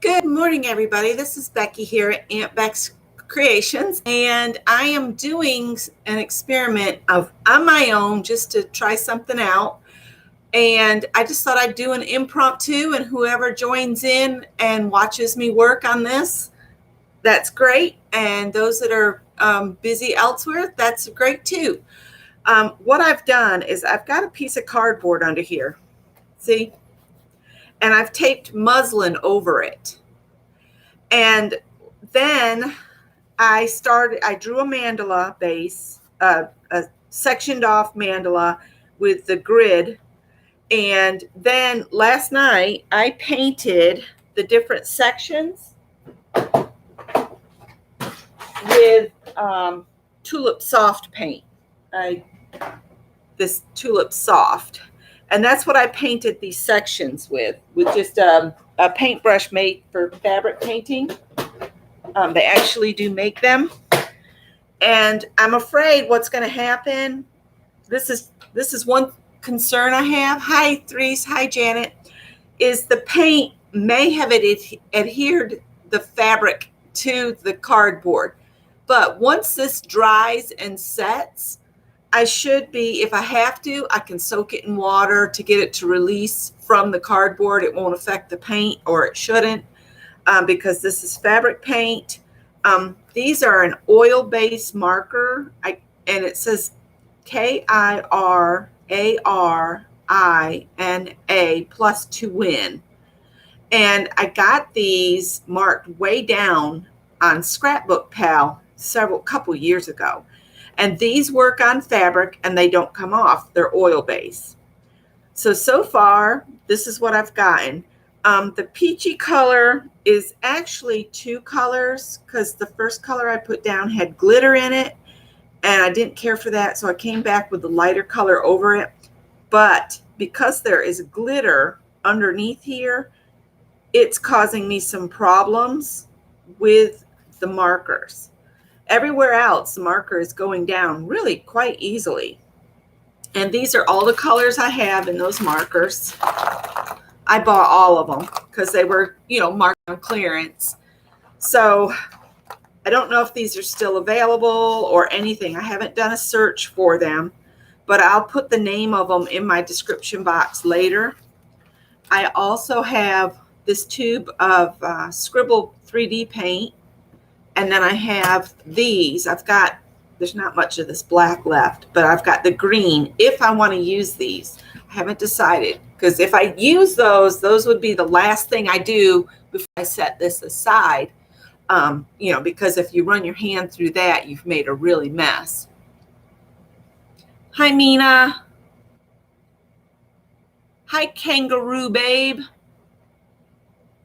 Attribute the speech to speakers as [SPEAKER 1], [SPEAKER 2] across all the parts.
[SPEAKER 1] Good morning, everybody. This is Becky here at Aunt Beck's Creations, and I am doing an experiment on my own just to try something out. And I just thought I'd do an impromptu, and whoever joins in and watches me work on this, that's great. And those that are busy elsewhere, that's great too. What I've done is I've got a piece of cardboard under here, see? And I've taped muslin over it. And then I drew a mandala base, a sectioned off mandala with the grid. And then last night I painted the different sections with Tulip Soft paint. This Tulip Soft. And that's what I painted these sections with just a paintbrush made for fabric painting. They actually do make them. And I'm afraid what's going to happen, this is one concern I have. Hi, Threes. Hi, Janet. Is the paint may have adhered the fabric to the cardboard. But once this dries and sets, I should be, if I have to, I can soak it in water to get it to release from the cardboard. It won't affect the paint, or it shouldn't, because this is fabric paint. These are an oil-based marker, and it says KIRARINA plus to win. And I got these marked way down on Scrapbook Pal couple years ago. And these work on fabric and they don't come off. They're oil-based. So far, this is what I've gotten. The peachy color is actually two colors, because the first color I put down had glitter in it, and I didn't care for that, so I came back with the lighter color over it. But because there is glitter underneath here, it's causing me some problems with the markers. Everywhere else, the marker is going down really quite easily. And these are all the colors I have in those markers. I bought all of them because they were, marked on clearance. So I don't know if these are still available or anything. I haven't done a search for them, but I'll put the name of them in my description box later. I also have this tube of Scribble 3D paint. And then I have these. There's not much of this black left, but I've got the green if I want to use these. I haven't decided, because if I use those would be the last thing I do before I set this aside. Because if you run your hand through that, you've made a really mess. Hi, Mina. Hi, Kangaroo Babe.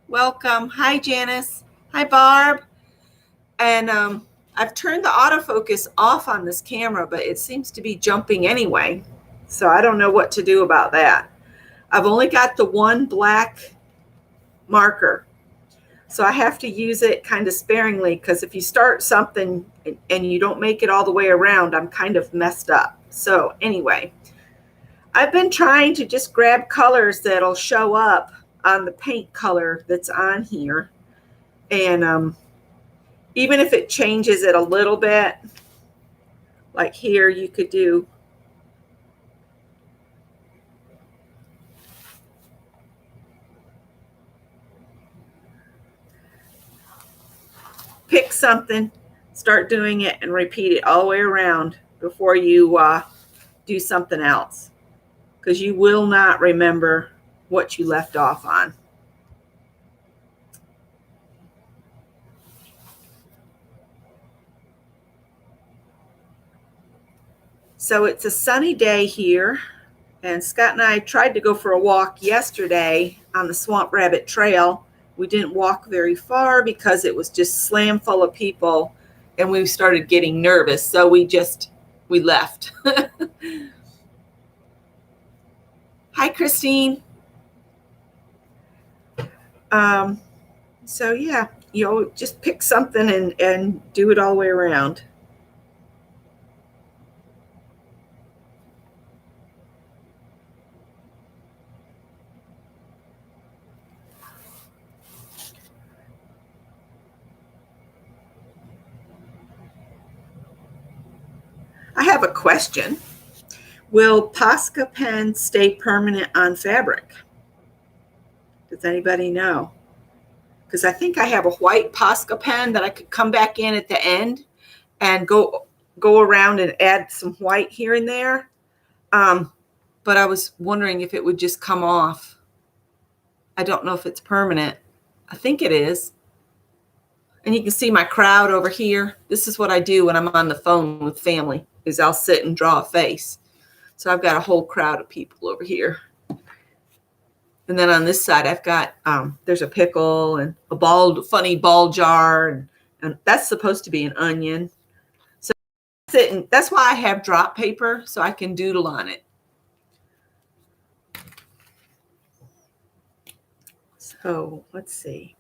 [SPEAKER 1] Welcome. Hi, Janice. Hi, Barb. And I've turned the autofocus off on this camera, but it seems to be jumping anyway. So I don't know what to do about that. I've only got the one black marker, so I have to use it kind of sparingly, because if you start something and you don't make it all the way around, I'm kind of messed up. So anyway, I've been trying to just grab colors that'll show up on the paint color that's on here. And even if it changes it a little bit, like here, you could do pick something, start doing it, and repeat it all the way around before you do something else, because you will not remember what you left off on. So it's a sunny day here, and Scott and I tried to go for a walk yesterday on the Swamp Rabbit Trail. We didn't walk very far because it was just slam full of people, and we started getting nervous, so we left. Hi, Christine. So yeah, just pick something and do it all the way around. I have a question. Will Posca pen stay permanent on fabric? Does anybody know? Because I think I have a white Posca pen that I could come back in at the end and go around and add some white here and there. But I was wondering if it would just come off. I don't know if it's permanent. I think it is. And you can see my crowd over here. This is what I do when I'm on the phone with family, is I'll sit and draw a face. So I've got a whole crowd of people over here. And then on this side, I've got, there's a pickle and a funny ball jar. And that's supposed to be an onion. So that's why I have drop paper, so I can doodle on it. So let's see.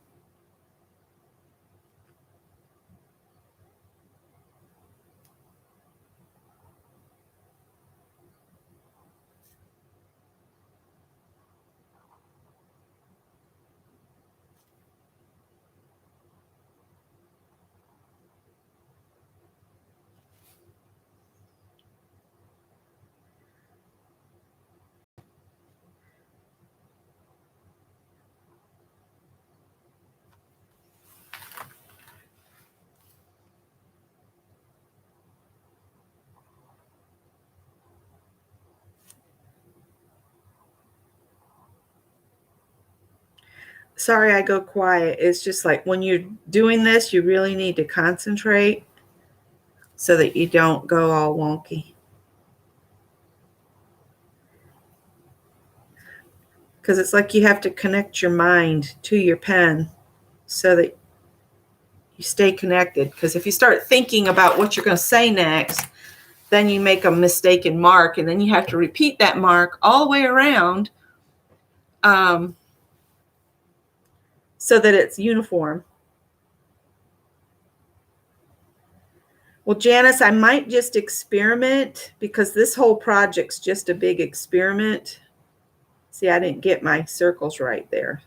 [SPEAKER 1] Sorry I go quiet. It's just like when you're doing this, you really need to concentrate so that you don't go all wonky. Because it's like you have to connect your mind to your pen so that you stay connected. Because if you start thinking about what you're going to say next, then you make a mistaken mark, and then you have to repeat that mark all the way around so that it's uniform. Well, Janice, I might just experiment, because this whole project's just a big experiment. See, I didn't get my circles right there.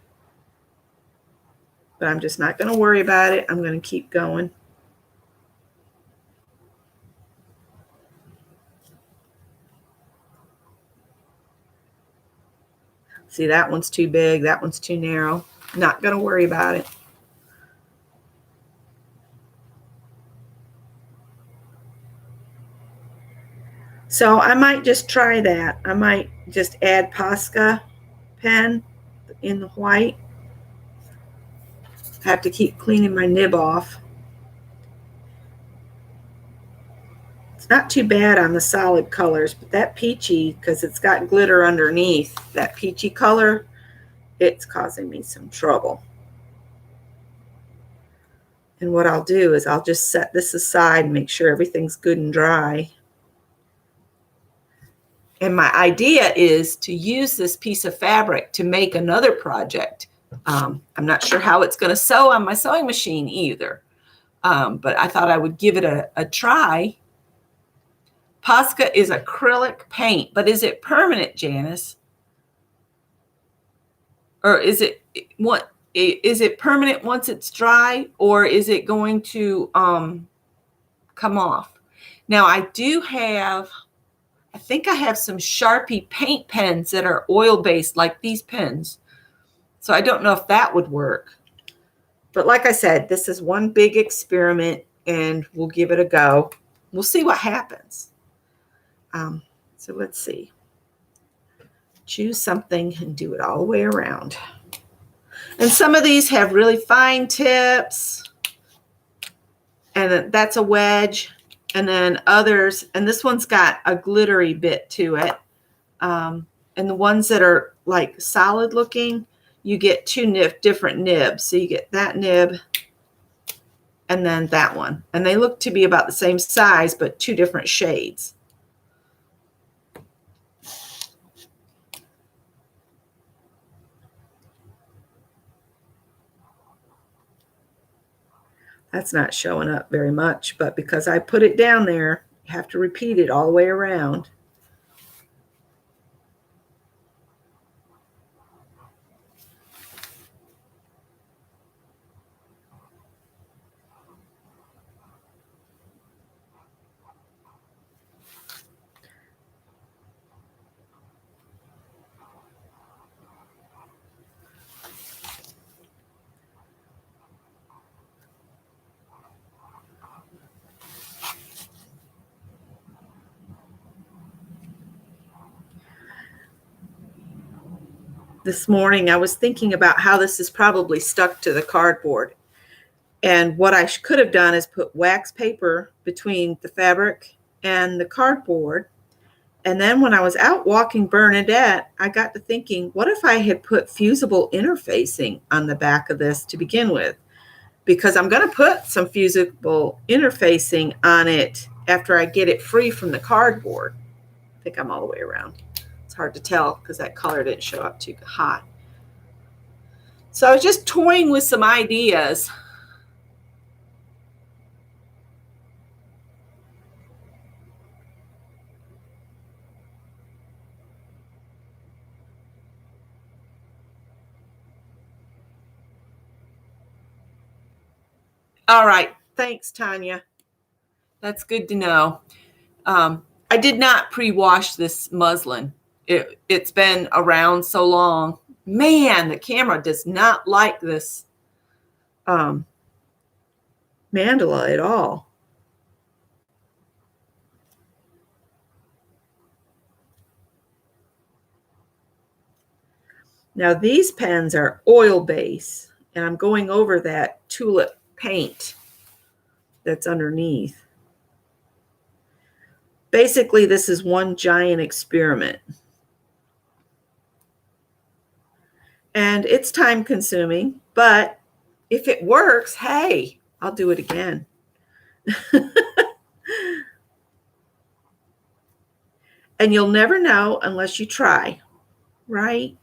[SPEAKER 1] But I'm just not going to worry about it. I'm going to keep going. See, that one's too big. That one's too narrow. Not going to worry about it. So I might just try that. I might just add Posca pen in the white. I have to keep cleaning my nib off. It's not too bad on the solid colors, but that peachy, because it's got glitter underneath, that peachy color, it's causing me some trouble. And what I'll do is I'll just set this aside and make sure everything's good and dry. And my idea is to use this piece of fabric to make another project. I'm not sure how it's going to sew on my sewing machine either, but I thought I would give it a try. Posca is acrylic paint, but is it permanent, Janice? Or is it permanent once it's dry, or is it going to come off? Now I think I have some Sharpie paint pens that are oil-based, like these pens. So I don't know if that would work. But like I said, this is one big experiment, and we'll give it a go. We'll see what happens. So let's see. Choose something and do it all the way around. And some of these have really fine tips. And that's a wedge. And then others, and this one's got a glittery bit to it. And the ones that are like solid looking, you get two different nibs. So you get that nib and then that one. And they look to be about the same size, but two different shades. That's not showing up very much, but because I put it down there, you have to repeat it all the way around. this morning, I was thinking about how this is probably stuck to the cardboard. And what I could have done is put wax paper between the fabric and the cardboard. And then when I was out walking Bernadette, I got to thinking, what if I had put fusible interfacing on the back of this to begin with? Because I'm going to put some fusible interfacing on it after I get it free from the cardboard. I think I'm all the way around. It's hard to tell because that color didn't show up too hot. So I was just toying with some ideas. All right. Thanks, Tanya. That's good to know. I did not pre-wash this muslin. It's been around so long. Man, the camera does not like this mandala at all. Now these pens are oil base, and I'm going over that tulip paint that's underneath. Basically, this is one giant experiment. And it's time consuming, but if it works, hey, I'll do it again. And you'll never know unless you try, right?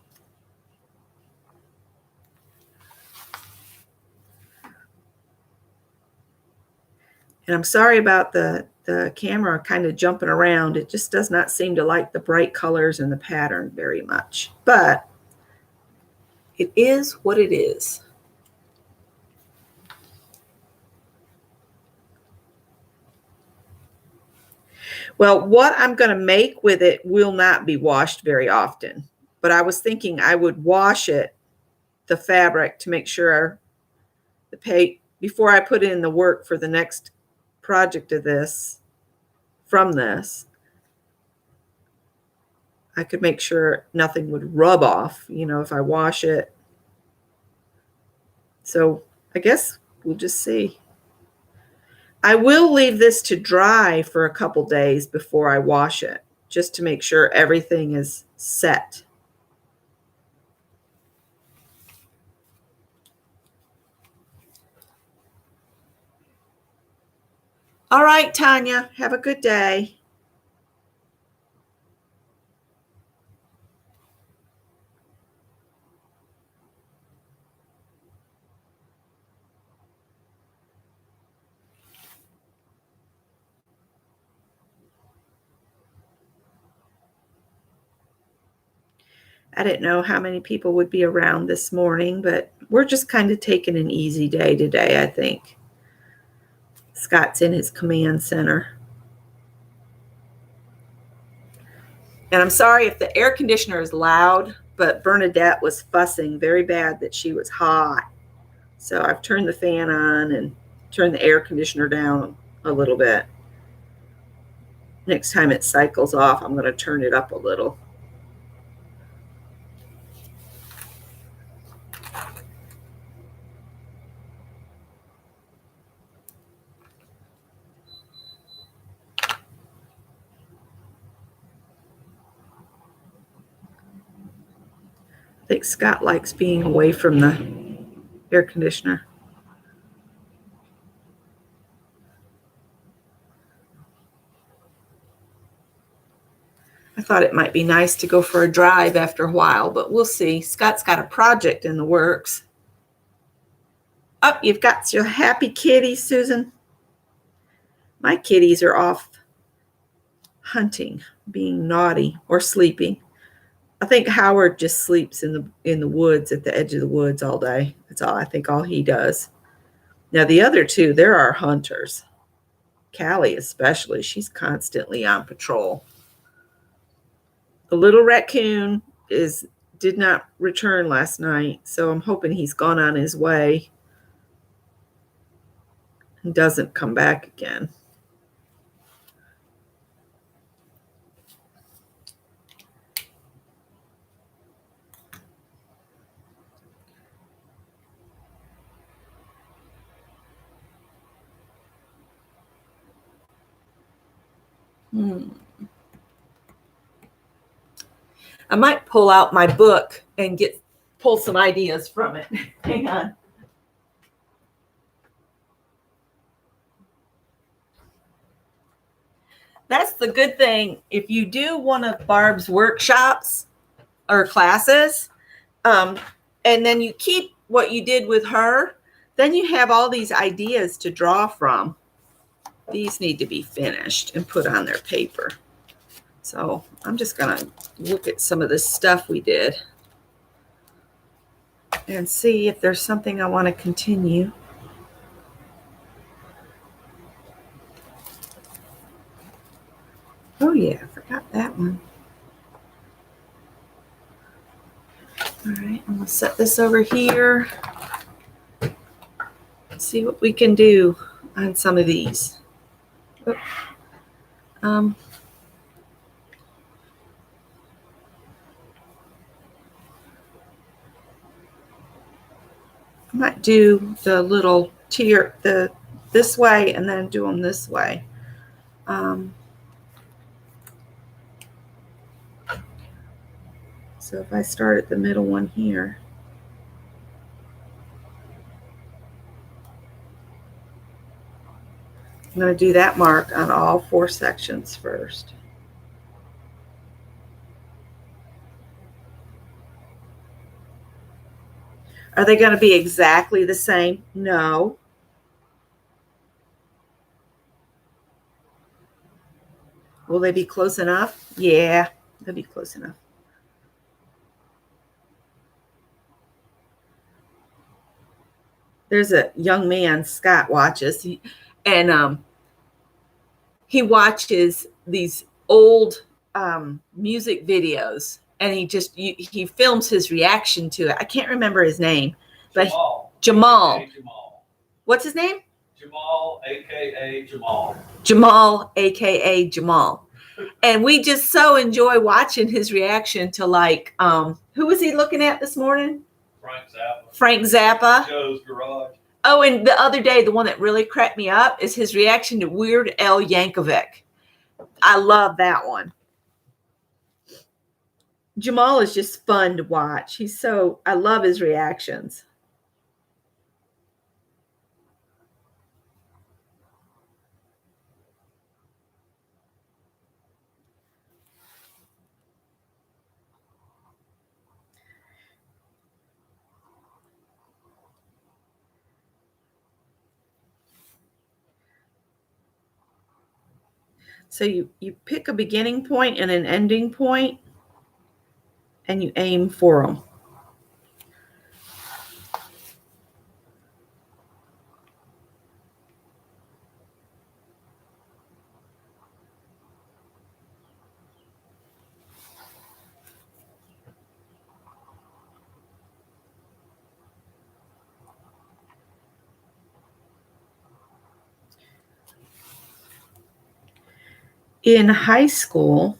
[SPEAKER 1] And I'm sorry about the camera kind of jumping around. It just does not seem to like the bright colors and the pattern very much. But it is what it is. Well, what I'm going to make with it will not be washed very often. But I was thinking I would wash it, the fabric, to make sure the paint, before I put in the work for the next project of this, from this, I could make sure nothing would rub off, if I wash it. So I guess we'll just see. I will leave this to dry for a couple days before I wash it, just to make sure everything is set. All right, Tanya, have a good day. I didn't know how many people would be around this morning, but we're just kind of taking an easy day today, I think. Scott's in his command center. And I'm sorry if the air conditioner is loud, but Bernadette was fussing very bad that she was hot. So I've turned the fan on and turned the air conditioner down a little bit. Next time it cycles off, I'm going to turn it up a little. I think Scott likes being away from the air conditioner. I thought it might be nice to go for a drive after a while, but we'll see. Scott's got a project in the works. Oh, you've got your happy kitty, Susan. My kitties are off hunting, being naughty, or sleeping. I think Howard just sleeps in the woods, at the edge of the woods all day. That's all he does. Now the other two, there are hunters. Callie especially, she's constantly on patrol. The little raccoon did not return last night, so I'm hoping he's gone on his way and doesn't come back again. I might pull out my book and pull some ideas from it. Hang on. That's the good thing. If you do one of Barb's workshops or classes, and then you keep what you did with her, then you have all these ideas to draw from. These need to be finished and put on their paper. So I'm just going to look at some of the stuff we did and see if there's something I want to continue. Oh yeah, I forgot that one. All right, I'm going to set this over here. See what we can do on some of these. I might do the little tier this way and then do them this way. So if I start at the middle one here, I'm going to do that mark on all 4 sections first. Are they going to be exactly the same? No. Will they be close enough? Yeah, they'll be close enough. There's a young man Scott watches, and he watches these old music videos, and he films his reaction to it. I can't remember his name, but Jamal. What's his name?
[SPEAKER 2] Jamal, aka Jamal.
[SPEAKER 1] Jamal, aka Jamal. And we just so enjoy watching his reaction to, like, who was he looking at this morning? Frank Zappa.
[SPEAKER 2] Joe's Garage.
[SPEAKER 1] Oh, and the other day, the one that really cracked me up is his reaction to Weird Al Yankovic. I love that one. Jamal is just fun to watch. I love his reactions. So you pick a beginning point and an ending point, and you aim for them. In high school,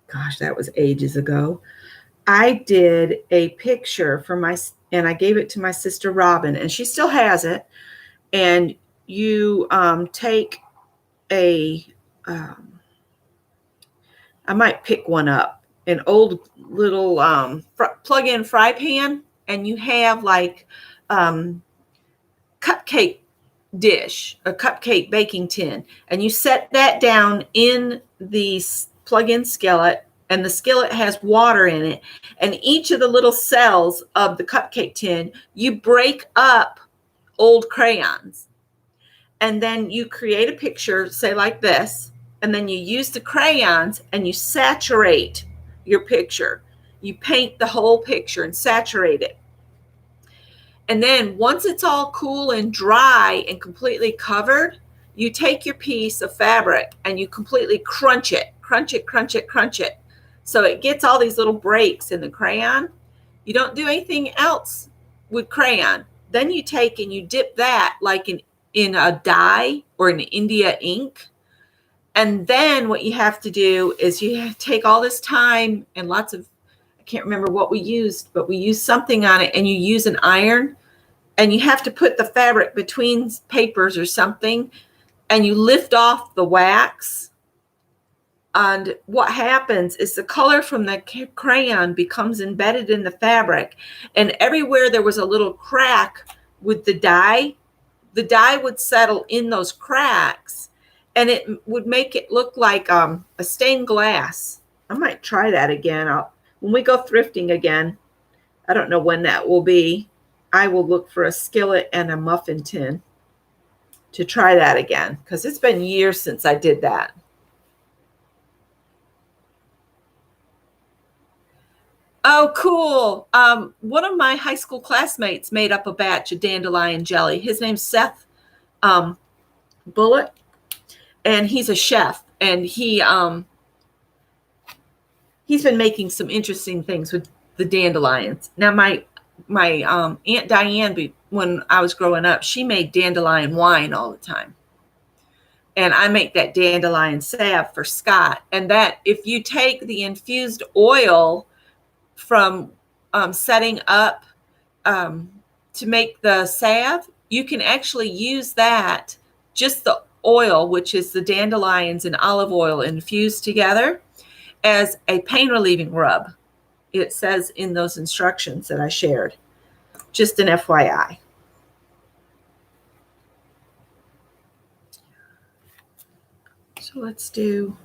[SPEAKER 1] gosh, that was ages ago, I did a picture and I gave it to my sister Robin, and she still has it. And you take I might pick one up, an old little plug-in fry pan, and you have like cupcake dish, a cupcake baking tin, and you set that down in the plug-in skillet, and the skillet has water in it, and each of the little cells of the cupcake tin, you break up old crayons, and then you create a picture, say like this, and then you use the crayons and you saturate your picture. You paint the whole picture and saturate it. And then once it's all cool and dry and completely covered, you take your piece of fabric and you completely crunch it. So it gets all these little breaks in the crayon. You don't do anything else with crayon. Then you take and you dip that like in a dye or an India ink. And then what you have to do is you take all this time and lots of, I can't remember what we used, but we used something on it, and you use an iron, and you have to put the fabric between papers or something, and you lift off the wax, And what happens is the color from the crayon becomes embedded in the fabric. And everywhere there was a little crack with the dye would settle in those cracks, and it would make it look like a stained glass. I might try that again. When we go thrifting again, I don't know when that will be. I will look for a skillet and a muffin tin to try that again, because it's been years since I did that. Oh, cool. One of my high school classmates made up a batch of dandelion jelly. His name's Seth Bullock, and he's a chef, and he's been making some interesting things with the dandelions. Now, my Aunt Diane, when I was growing up, she made dandelion wine all the time. And I make that dandelion salve for Scott. And that, if you take the infused oil from setting up to make the salve, you can actually use that, just the oil, which is the dandelions and olive oil infused together, as a pain relieving rub. It says in those instructions that I shared. Just an FYI. So let's do.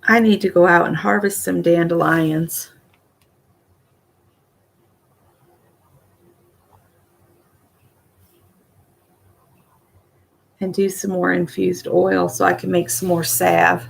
[SPEAKER 1] I need to go out and harvest some dandelions. And do some more infused oil so I can make some more salve.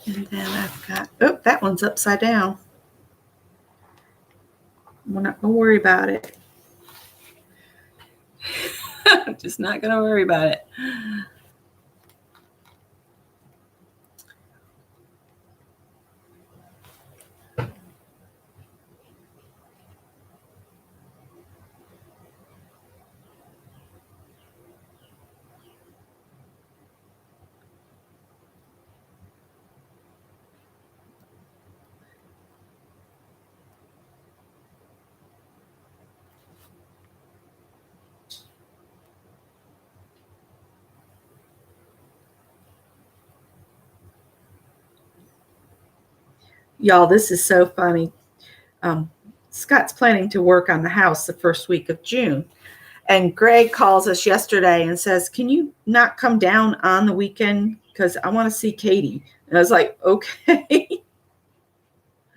[SPEAKER 1] And then I've got, oh, that one's upside down. We're not going to worry about it. I'm just not going to worry about it. Y'all, this is so funny. Scott's planning to work on the house the first week of June. And Greg calls us yesterday and says, can you not come down on the weekend? Because I want to see Katie. And I was like, okay.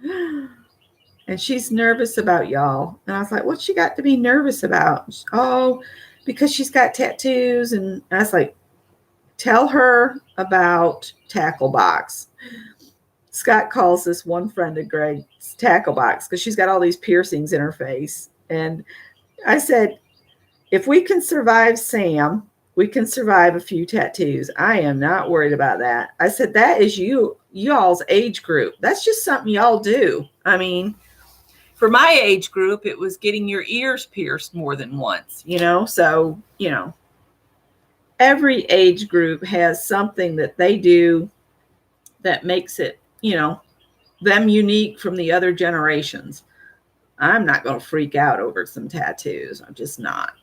[SPEAKER 1] And she's nervous about y'all. And I was like, what's she got to be nervous about? Oh, because she's got tattoos. And I was like, tell her about Tackle Box. Scott calls this one friend of Greg's Tackle Box because she's got all these piercings in her face. And I said, if we can survive Sam, we can survive a few tattoos. I am not worried about that. I said, that is y'all's age group. That's just something y'all do. I mean, for my age group, it was getting your ears pierced more than once, So, every age group has something that they do that makes it, them unique from the other generations. I'm not going to freak out over some tattoos. I'm just not.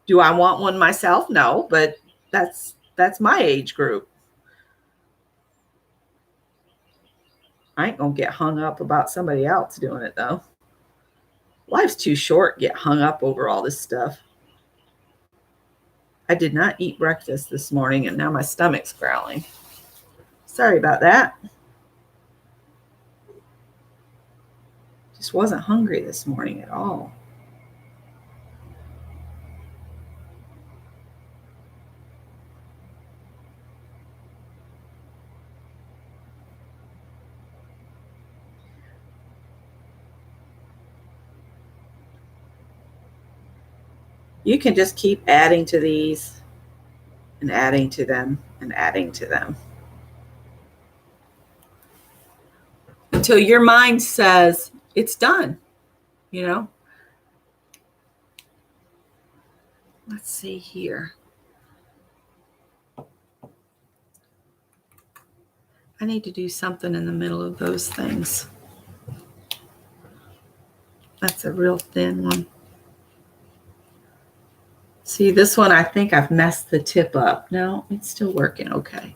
[SPEAKER 1] Do I want one myself? No, but that's my age group. I ain't going to get hung up about somebody else doing it, though. Life's too short to get hung up over all this stuff. I did not eat breakfast this morning, and now my stomach's growling. Sorry about that. Just wasn't hungry this morning at all. You can just keep adding to these and adding to them and adding to them until your mind says it's done, you know? Let's see here. I need to do something in the middle of those things. That's a real thin one. See, this one, I think I've messed the tip up. No, it's still working okay.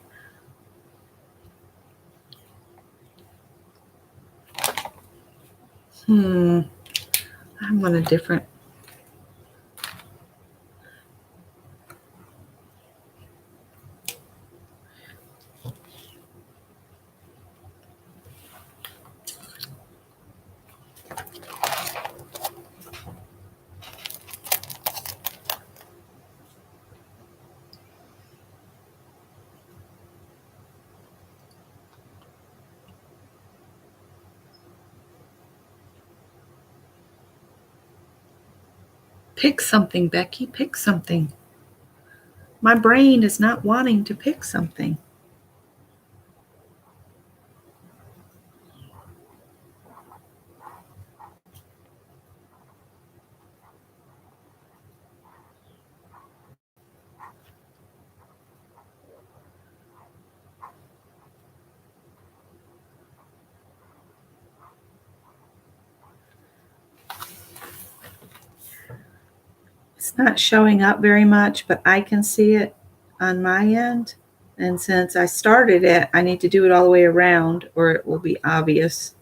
[SPEAKER 1] I'm on a different. Pick something, Becky. Pick something. My brain is not wanting to pick something. It's not showing up very much, but I can see it on my end. And since I started it, I need to do it all the way around or it will be obvious.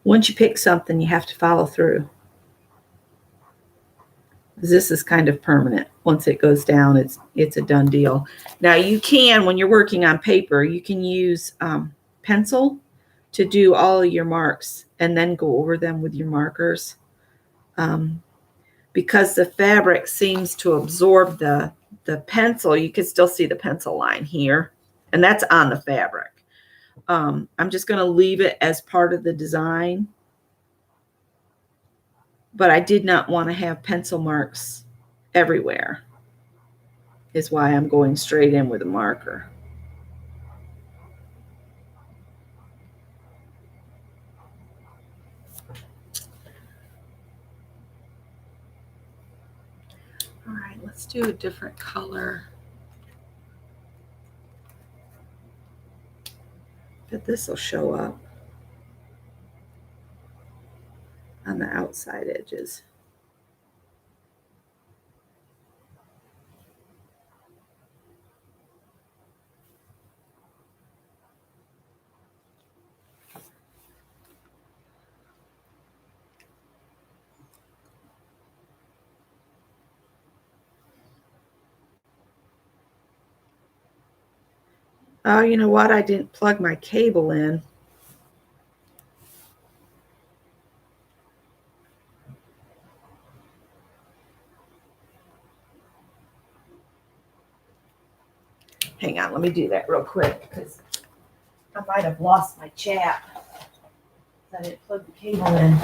[SPEAKER 1] Once you pick something, you have to follow through. This is kind of permanent. Once it goes down, it's a done deal. Now you can, when you're working on paper, you can use pencil to do all of your marks and then go over them with your markers. Because the fabric seems to absorb the pencil, you can still see the pencil line here, and that's on the fabric. I'm just going to leave it as part of the design, but I did not want to have pencil marks everywhere, is why I'm going straight in with a marker. All right, let's do a different color. But this will show up on the outside edges. Oh, you know what? I didn't plug my cable in. Hang on, let me do that real quick because I might have lost my chat. I didn't plug the cable in.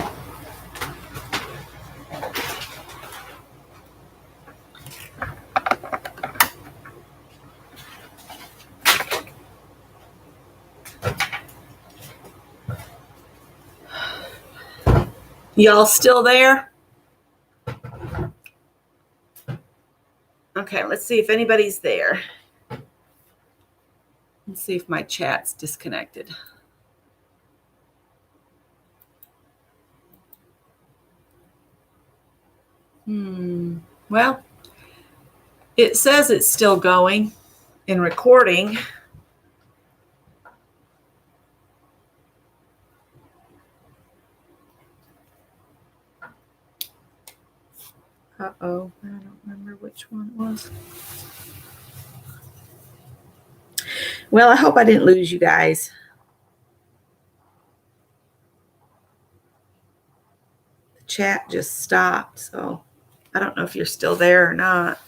[SPEAKER 1] Y'all still there? Okay, let's see if anybody's there. Let's see if my chat's disconnected. Well, It says it's still going and recording. Uh-oh, I don't remember which one it was. Well, I hope I didn't lose you guys. The chat just stopped, so I don't know if you're still there or not.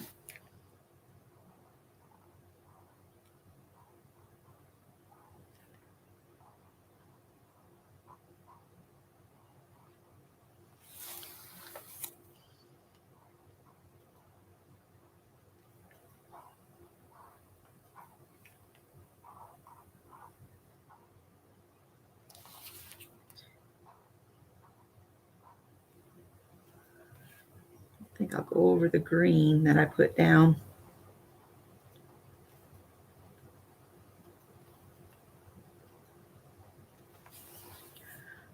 [SPEAKER 1] I think I'll go over the green that I put down.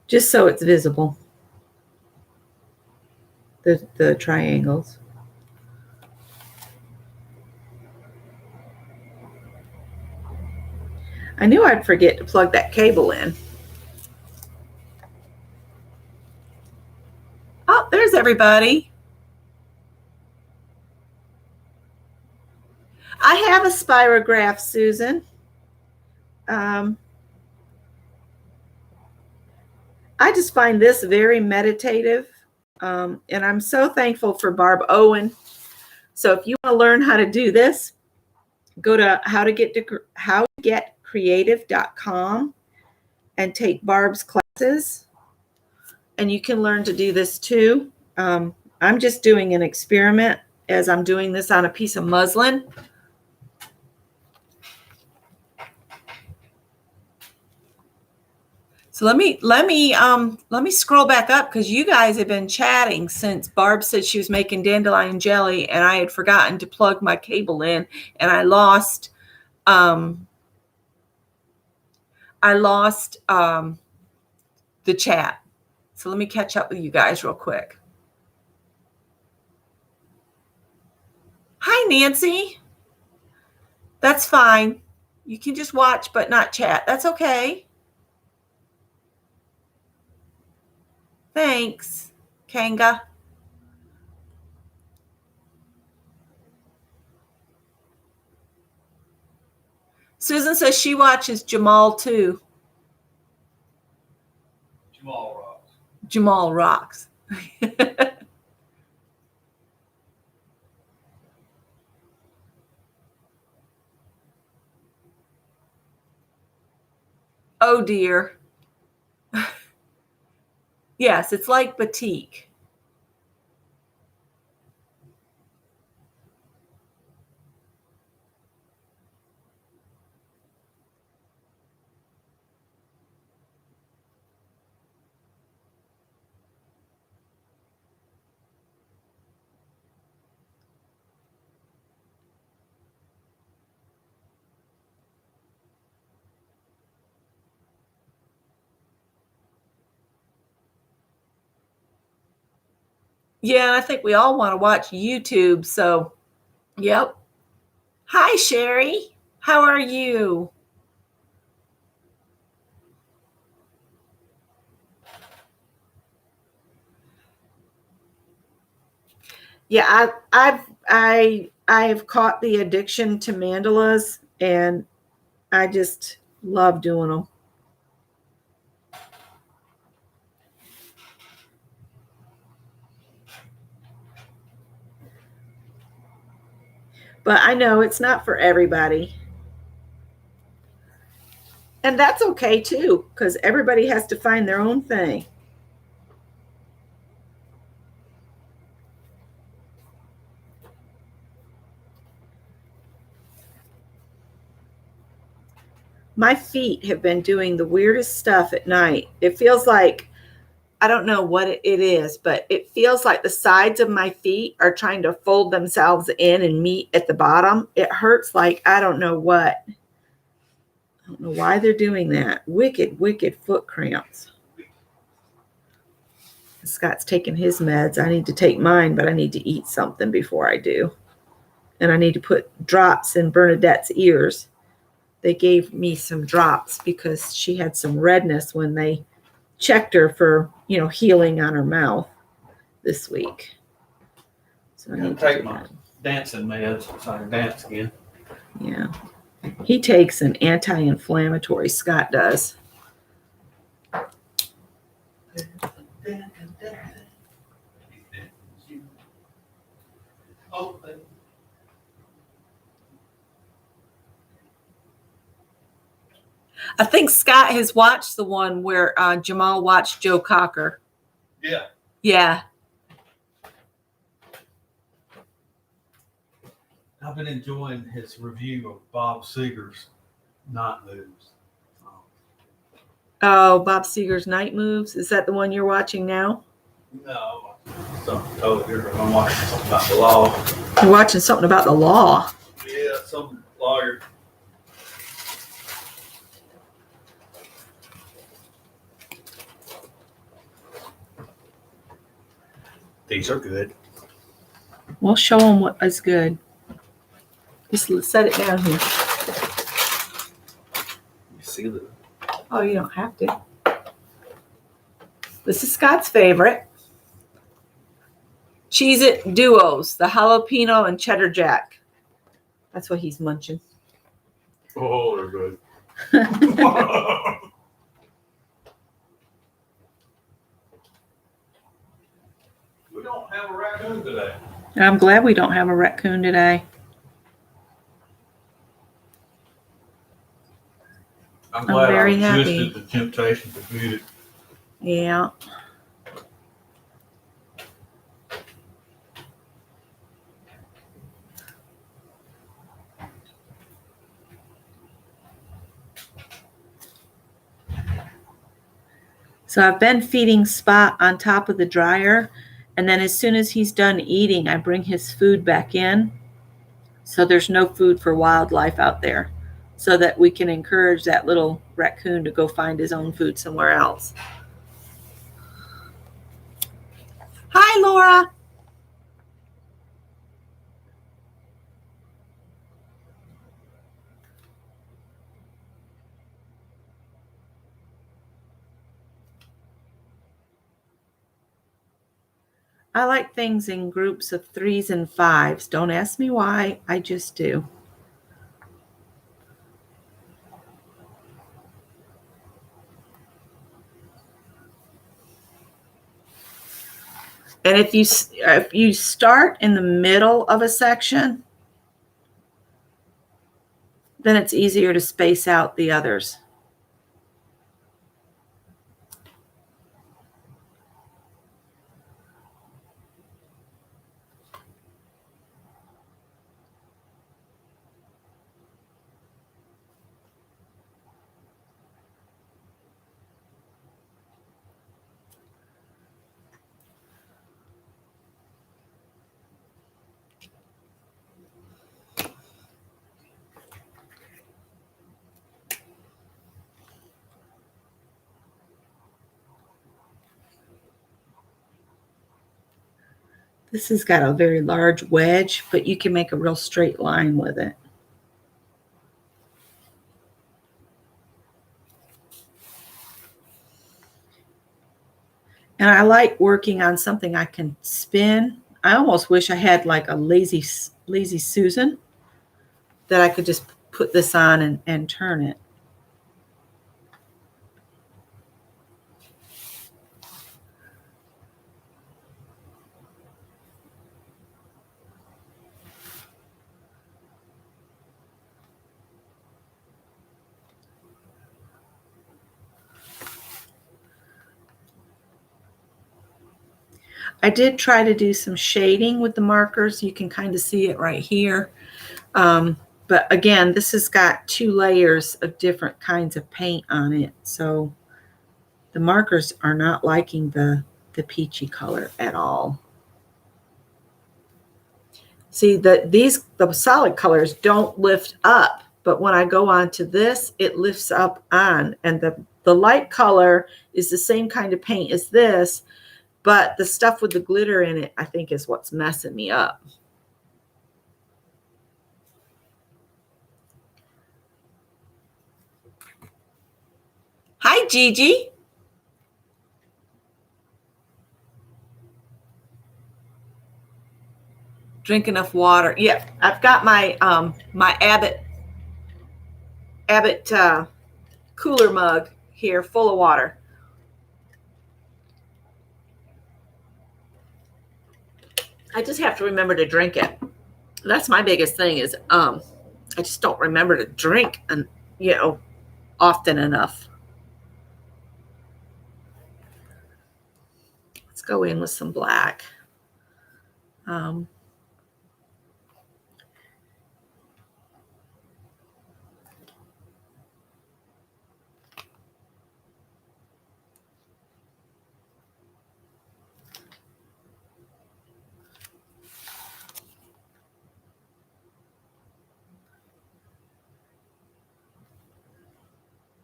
[SPEAKER 1] Just so it's visible, the triangles. I knew I'd forget to plug that cable in. Oh, there's everybody. I have a spirograph, Susan. I just find this very meditative. And I'm so thankful for Barb Owen. So if you want to learn how to do this, go to howtogetcreative.com and take Barb's classes. And you can learn to do this too. I'm just doing an experiment as I'm doing this on a piece of muslin. So let me scroll back up because you guys have been chatting since Barb said she was making dandelion jelly, and I had forgotten to plug my cable in, and I lost the chat. So let me catch up with you guys real quick. Hi, Nancy. That's fine. You can just watch but not chat. That's okay. Thanks, Kanga. Susan says she watches Jamal too.
[SPEAKER 2] Jamal rocks.
[SPEAKER 1] Jamal rocks. Oh dear. Yes, it's like batik. Yeah, I think we all want to watch YouTube. So, yep. Hi, Sherry. How are you? Yeah, I have caught the addiction to mandalas, and I just love doing them. But I know it's not for everybody. And that's okay too, because everybody has to find their own thing. My feet have been doing the weirdest stuff at night. It feels like, I don't know what it is, but it feels like the sides of my feet are trying to fold themselves in and meet at the bottom. It hurts like I don't know what. I don't know why they're doing that. Wicked, wicked foot cramps. Scott's taking his meds. I need to take mine, but I need to eat something before I do. And I need to put drops in Bernadette's ears. They gave me some drops because she had some redness when they checked her for, healing on her mouth this week. So I
[SPEAKER 2] I'm gonna
[SPEAKER 1] need to
[SPEAKER 2] take
[SPEAKER 1] do
[SPEAKER 2] my
[SPEAKER 1] that.
[SPEAKER 2] dancing meds so I can dance again.
[SPEAKER 1] Yeah. He takes an anti-inflammatory, Scott does. I think Scott has watched the one where Jamal watched Joe Cocker.
[SPEAKER 2] Yeah.
[SPEAKER 1] Yeah.
[SPEAKER 2] I've been enjoying his review of Bob Seger's Night Moves.
[SPEAKER 1] Oh, Bob Seger's Night Moves. Is that the one you're watching now?
[SPEAKER 2] No, something totally different. I'm watching something about the law.
[SPEAKER 1] You're watching something about the law.
[SPEAKER 2] Yeah, some lawyer. These are good.
[SPEAKER 1] We'll show them what is good. Just set it down here.
[SPEAKER 2] You see the.
[SPEAKER 1] Oh, you don't have to. This is Scott's favorite. Cheez-It Duos, the jalapeno and cheddar jack. That's what he's munching.
[SPEAKER 2] Oh, they're good. We don't have a raccoon today.
[SPEAKER 1] I'm glad we don't have a raccoon today.
[SPEAKER 2] I'm glad
[SPEAKER 1] very
[SPEAKER 2] I
[SPEAKER 1] happy.
[SPEAKER 2] resisted the temptation to feed it.
[SPEAKER 1] Yeah. So I've been feeding Spot on top of the dryer, and then as soon as he's done eating, I bring his food back in. So there's no food for wildlife out there, so that we can encourage that little raccoon to go find his own food somewhere else. Hi, Laura. I like things in groups of 3s and 5s. Don't ask me why, I just do. And if you start in the middle of a section, then it's easier to space out the others. This has got a very large wedge, but you can make a real straight line with it. And I like working on something I can spin. I almost wish I had like a lazy Susan that I could just put this on and turn it. I did try to do some shading with the markers. You can kind of see it right here. But again, this has got 2 layers of different kinds of paint on it. So the markers are not liking the peachy color at all. See, the solid colors don't lift up, but when I go on to this, it lifts up on. And the light color is the same kind of paint as this, but the stuff with the glitter in it, I think, is what's messing me up. Hi, Gigi. Drink enough water. Yeah, I've got my my Abbott cooler mug here full of water. I just have to remember to drink it. That's my biggest thing is I just don't remember to drink and often enough. Let's go in with some black.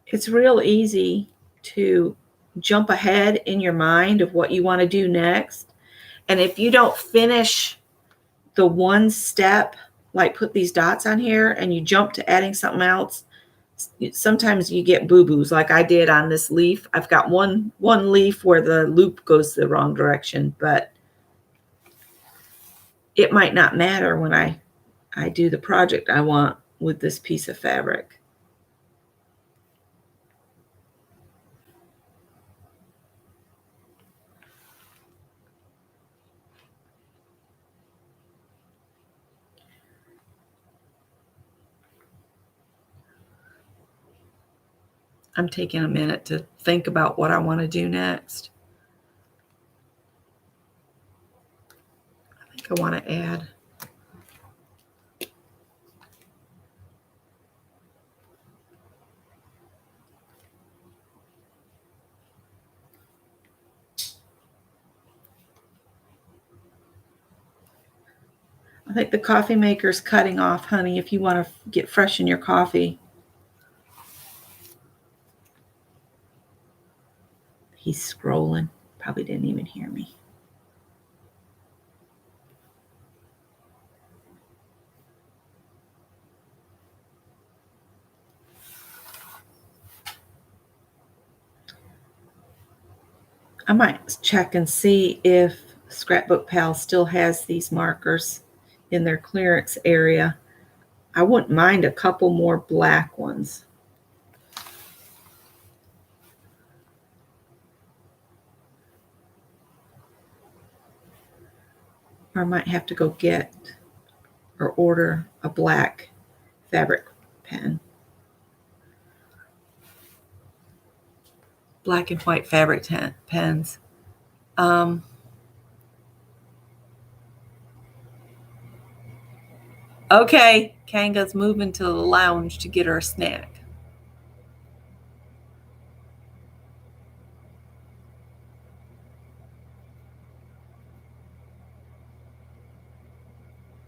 [SPEAKER 1] It's real easy to jump ahead in your mind of what you want to do next. And if you don't finish the one step, like put these dots on here and you jump to adding something else, sometimes you get boo-boos like I did on this leaf. I've got one leaf where the loop goes the wrong direction, but it might not matter when I do the project I want with this piece of fabric. I'm taking a minute to think about what I want to do next. I think I want to add I think the coffee maker's cutting off, honey, if you want to get fresh in your coffee. He's scrolling. Probably didn't even hear me. I might check and see if Scrapbook Pal still has these markers in their clearance area. I wouldn't mind a couple more black ones. Or I might have to go get or order a black fabric pen. Black and white fabric pens. Okay, Kanga's moving to the lounge to get her a snack.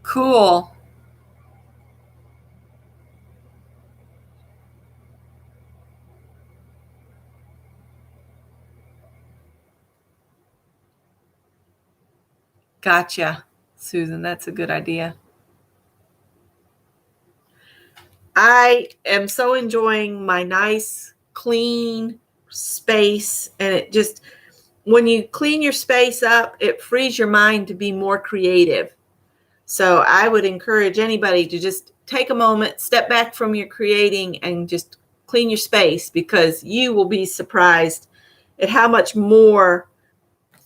[SPEAKER 1] Cool. Gotcha, Susan. That's a good idea. I am so enjoying my nice, clean space. And it just, when you clean your space up, it frees your mind to be more creative. So I would encourage anybody to just take a moment, step back from your creating and just clean your space, because you will be surprised at how much more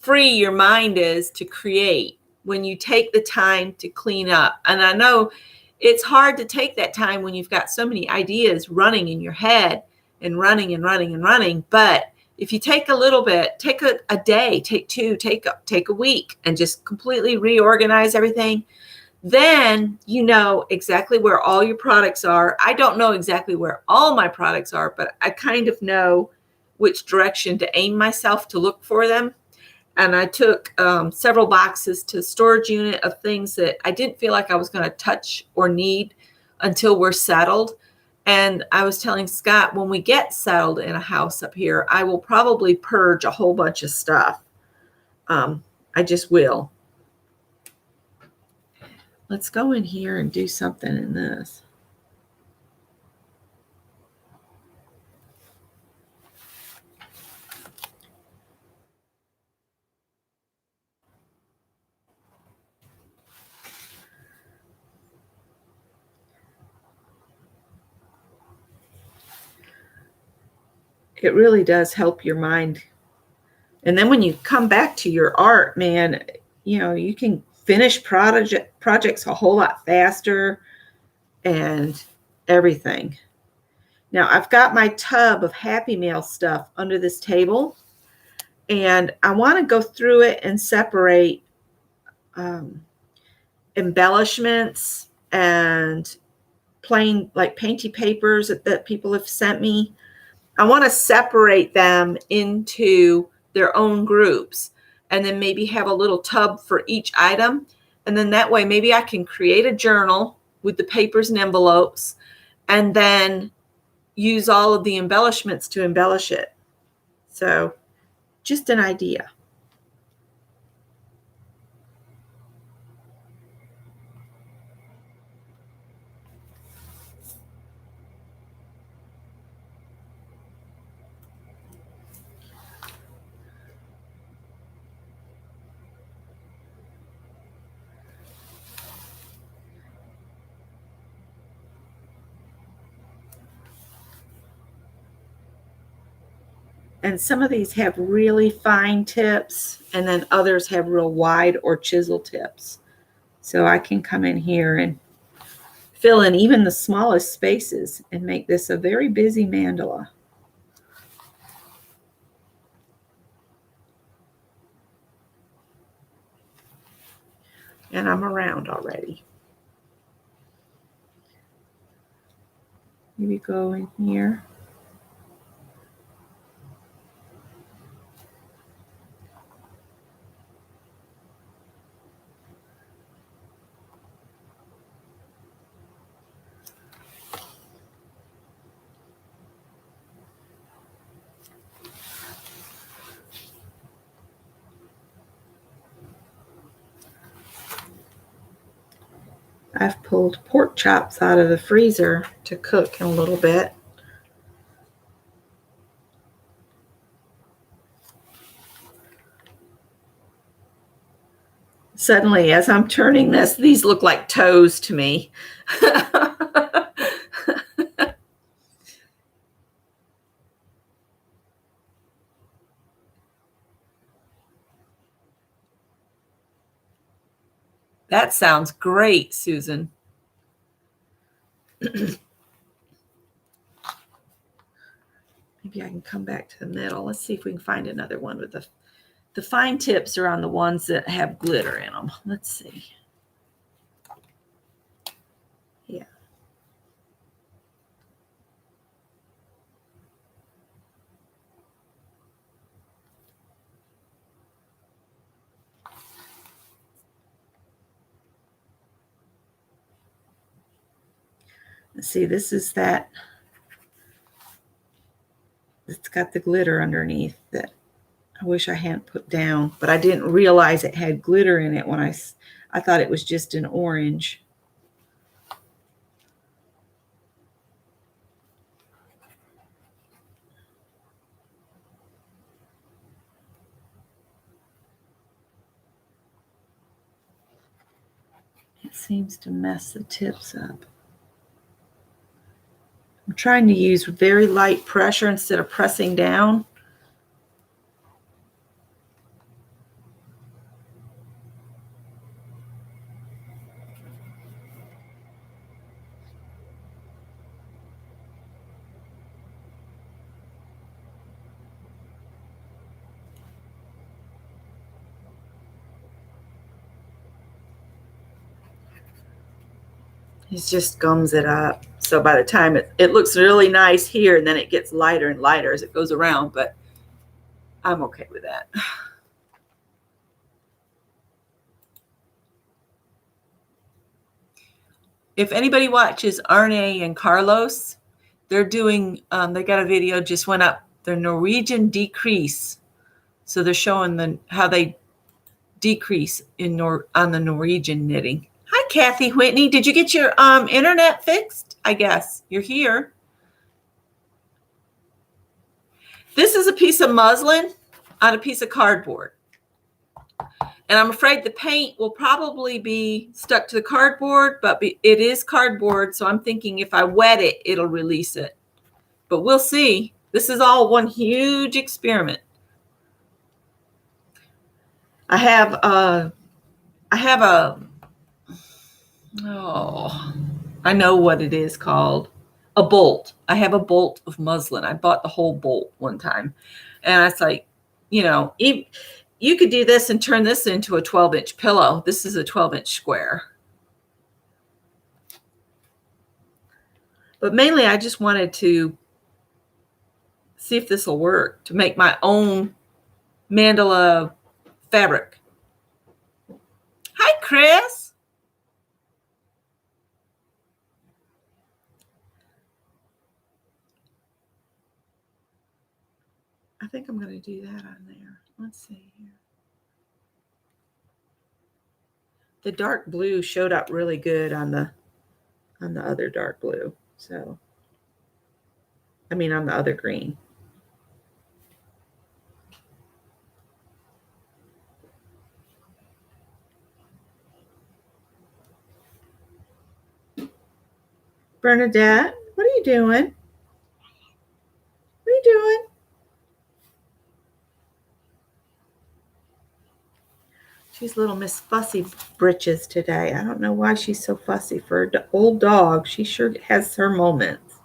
[SPEAKER 1] free your mind is to create when you take the time to clean up. And I know it's hard to take that time when you've got so many ideas running in your head and running and running and running. But if you take a little bit, take a day, take two, take a week, and just completely reorganize everything, then you know exactly where all your products are. I don't know exactly where all my products are, but I kind of know which direction to aim myself to look for them. And I took several boxes to storage unit of things that I didn't feel like I was going to touch or need until we're settled. And I was telling Scott, when we get settled in a house up here, I will probably purge a whole bunch of stuff. I just will. Let's go in here and do something in this. It really does help your mind. And then when you come back to your art, man, you can finish projects a whole lot faster and everything. Now I've got my tub of Happy Mail stuff under this table, and I want to go through it and separate embellishments and plain like painty papers that people have sent me. I want to separate them into their own groups and then maybe have a little tub for each item. And then that way, maybe I can create a journal with the papers and envelopes and then use all of the embellishments to embellish it. So just an idea. And some of these have really fine tips, and then others have real wide or chisel tips. So I can come in here and fill in even the smallest spaces and make this a very busy mandala. And I'm around already. Maybe go in here. I've pulled pork chops out of the freezer to cook in a little bit. Suddenly, as I'm turning this, these look like toes to me. That sounds great, Susan. Maybe I can come back to the middle. Let's see if we can find another one with the fine tips are on the ones that have glitter in them. Let's see. Yeah. Let's see, this is that. It's got the glitter underneath that I wish I hadn't put down, but I didn't realize it had glitter in it when I thought it was just an orange. It seems to mess the tips up. I'm trying to use very light pressure instead of pressing down. It just gums it up. So by the time it looks really nice here, and then it gets lighter and lighter as it goes around, but I'm okay with that. If anybody watches Arne and Carlos, they're doing, they got a video just went up, their Norwegian decrease. So they're showing how they decrease on the Norwegian knitting. Hi, Kathy Whitney. Did you get your internet fixed? I guess you're here. This is a piece of muslin on a piece of cardboard. And I'm afraid the paint will probably be stuck to the cardboard, but it is cardboard. So I'm thinking if I wet it, it'll release it. But we'll see. This is all one huge experiment. I have a, oh, I know what it is called. A bolt. I have a bolt of muslin. I bought the whole bolt one time. And I was like, you could do this and turn this into a 12-inch pillow. This is a 12-inch square. But mainly I just wanted to see if this will work, to make my own mandala fabric. Hi, Chris. I think I'm going to do that on there. Let's see here. The dark blue showed up really good on the other dark blue. So, I mean, on the other green. Bernadette, what are you doing? What are you doing? She's little Miss Fussy Britches today. I don't know why she's so fussy. For an old dog, she sure has her moments.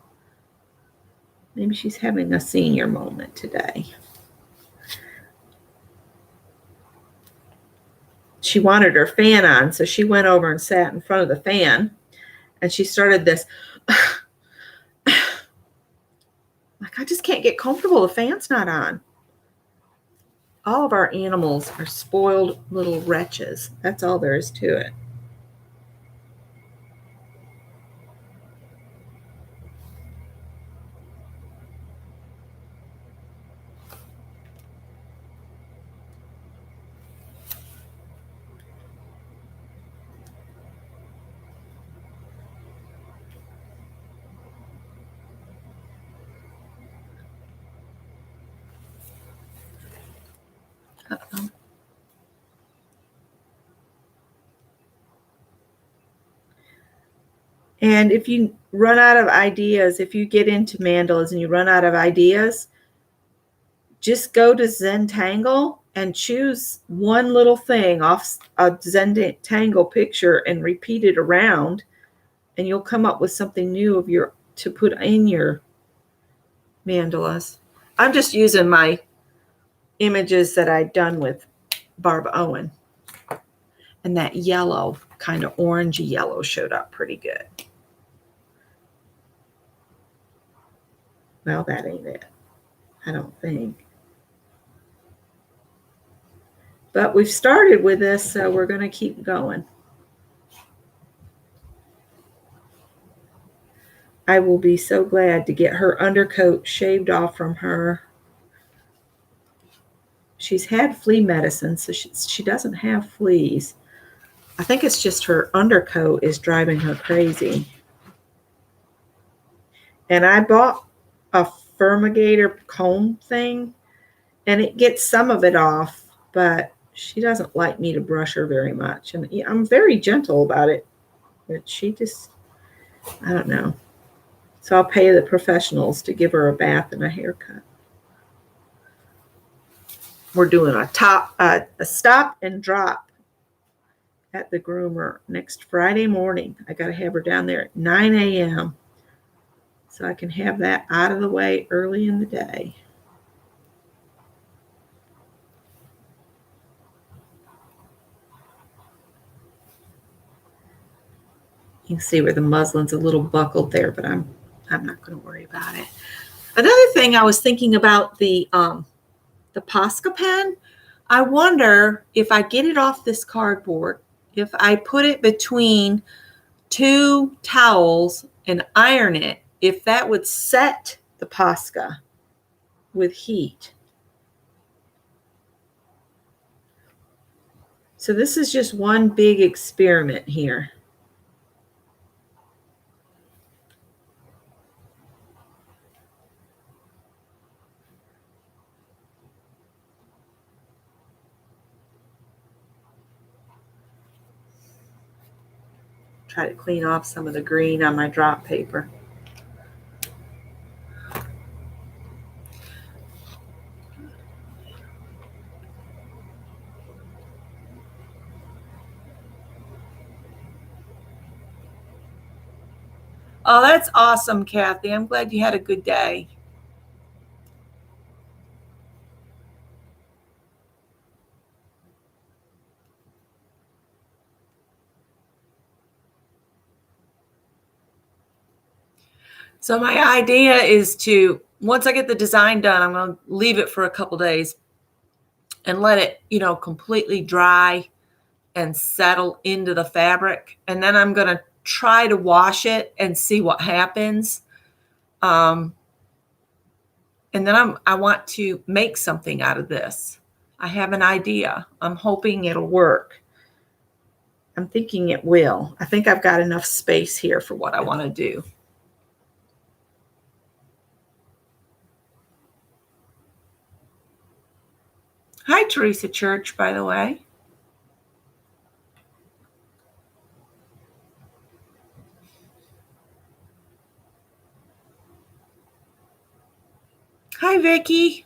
[SPEAKER 1] Maybe she's having a senior moment today. She wanted her fan on, so she went over and sat in front of the fan, and she started this, like, I just can't get comfortable. The fan's not on. All of our animals are spoiled little wretches. That's all there is to it. Uh-oh. And if you run out of ideas, if you get into mandalas and you run out of ideas, just go to Zentangle and choose one little thing off a Zentangle picture and repeat it around, and you'll come up with something new to put in your mandalas. I'm just using my images that I've done with Barb Owen. And that yellow, kind of orangey yellow, showed up pretty good. Well, that ain't it, I don't think. But we've started with this, so we're going to keep going. I will be so glad to get her undercoat shaved off from her. She's had flea medicine, so she doesn't have fleas. I think it's just her undercoat is driving her crazy. And I bought a Fumigator comb thing, and it gets some of it off, but she doesn't like me to brush her very much. And I'm very gentle about it, but she just, I don't know. So I'll pay the professionals to give her a bath and a haircut. We're doing a stop and drop at the groomer next Friday morning. I got to have her down there at 9 a.m. so I can have that out of the way early in the day. You can see where the muslin's a little buckled there, but I'm not going to worry about it. Another thing I was thinking about the Posca pen. I wonder if I get it off this cardboard, if I put it between two towels and iron it, if that would set the Posca with heat. So this is just one big experiment here. Try to clean off some of the green on my drop paper. Oh, that's awesome, Kathy. I'm glad you had a good day. So my idea is to, once I get the design done, I'm going to leave it for a couple days and let it, completely dry and settle into the fabric. And then I'm going to try to wash it and see what happens. And then I want to make something out of this. I have an idea. I'm hoping it'll work. I'm thinking it will. I think I've got enough space here for what I want to do. Hi, Teresa Church, by the way. Hi, Vicki.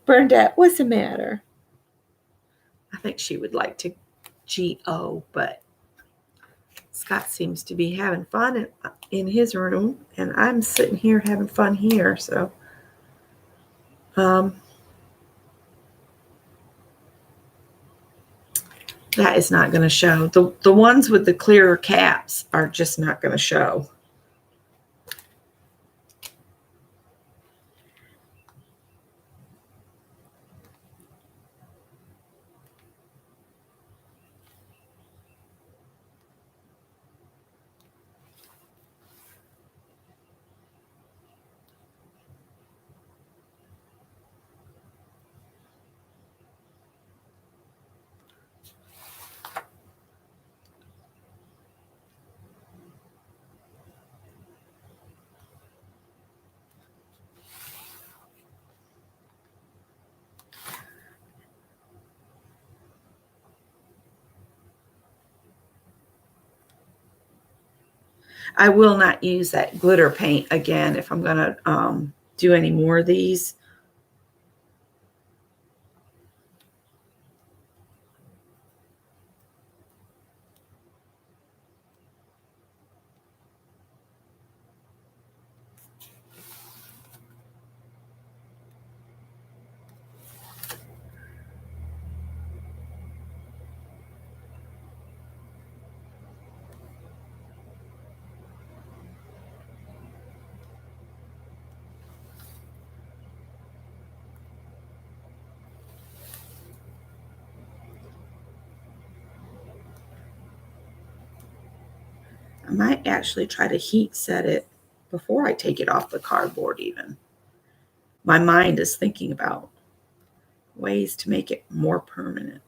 [SPEAKER 1] Bernadette, what's the matter? I think she would like to GO, but Scott seems to be having fun in his room, and I'm sitting here having fun here. So, that is not going to show. The ones with the clearer caps are just not going to show. I will not use that glitter paint again if I'm going to do any more of these. I might actually try to heat set it before I take it off the cardboard even. My mind is thinking about ways to make it more permanent.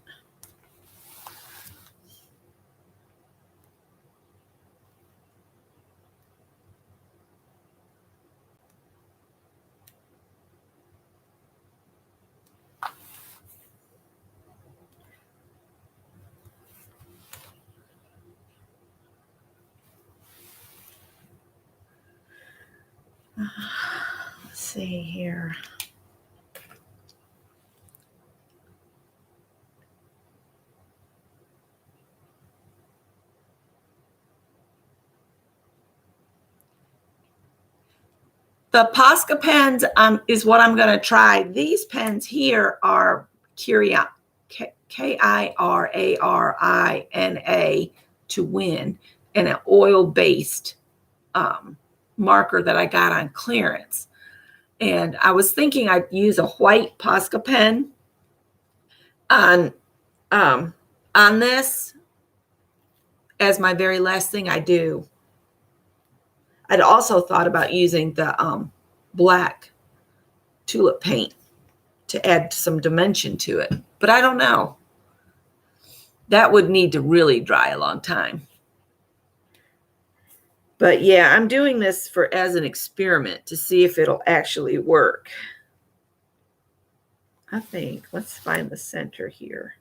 [SPEAKER 1] Let's see here. The Posca pens is what I'm going to try. These pens here are Kirarina, Kirarina to win, and an oil-based marker that I got on clearance. And I was thinking I'd use a white Posca pen on this as my very last thing I do. I'd also thought about using the black tulip paint to add some dimension to it, but I don't know. That would need to really dry a long time. But yeah, I'm doing this as an experiment to see if it'll actually work. I think, let's find the center here.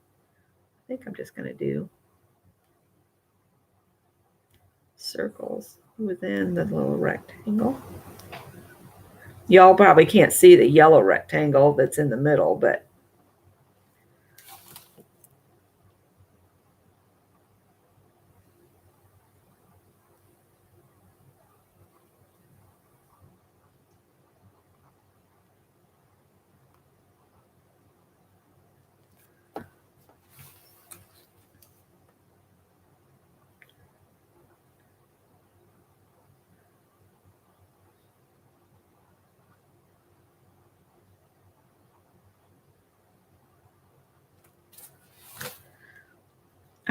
[SPEAKER 1] I think I'm just going to do circles within the little rectangle. Y'all probably can't see the yellow rectangle that's in the middle, but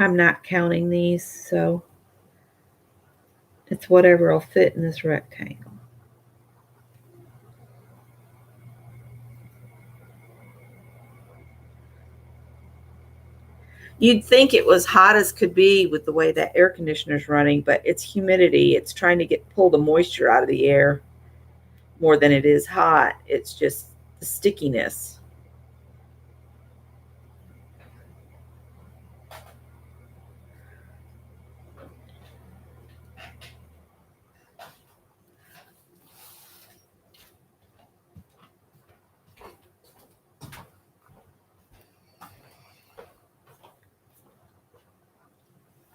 [SPEAKER 1] I'm not counting these, so it's whatever will fit in this rectangle. You'd think it was hot as could be with the way that air conditioner's running, but it's humidity. It's trying to pull the moisture out of the air more than it is hot. It's just the stickiness.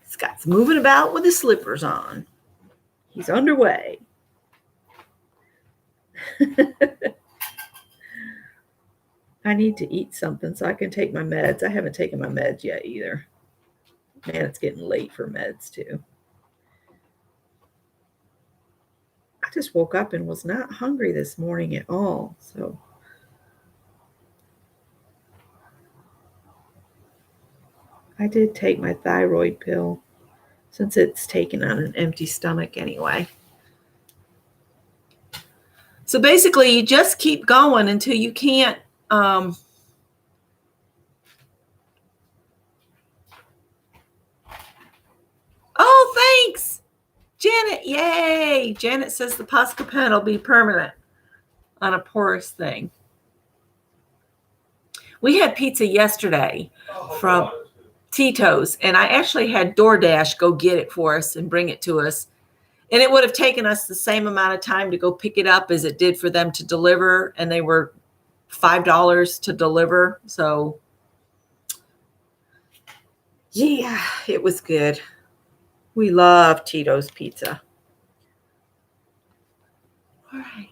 [SPEAKER 1] Scott's moving about with his slippers on. He's underway. I need to eat something so I can take my meds. I haven't taken my meds yet either. Man, it's getting late for meds too. I just woke up and was not hungry this morning at all. So I did take my thyroid pill since it's taken on an empty stomach anyway. So basically, you just keep going until you can't. Oh, thanks, Janet. Yay. Janet says the Posca pen will be permanent on a porous thing. We had pizza yesterday from Tito's, and I actually had DoorDash go get it for us and bring it to us. And it would have taken us the same amount of time to go pick it up as it did for them to deliver. And they were $5 to deliver. So, yeah, it was good. We love Tito's pizza. All right,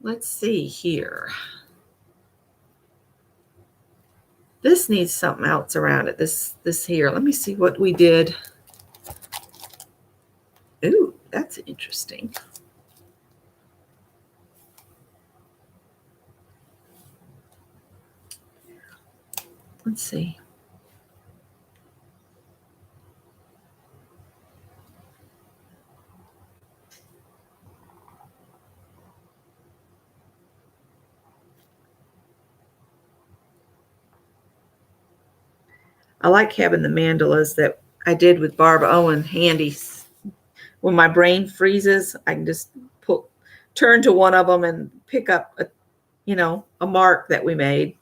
[SPEAKER 1] let's see here. This needs something else around it. This here. Let me see what we did. Ooh, that's interesting. Let's see. I like having the mandalas that I did with Barb Owen handy. When my brain freezes, I can just turn to one of them and pick up a mark that we made.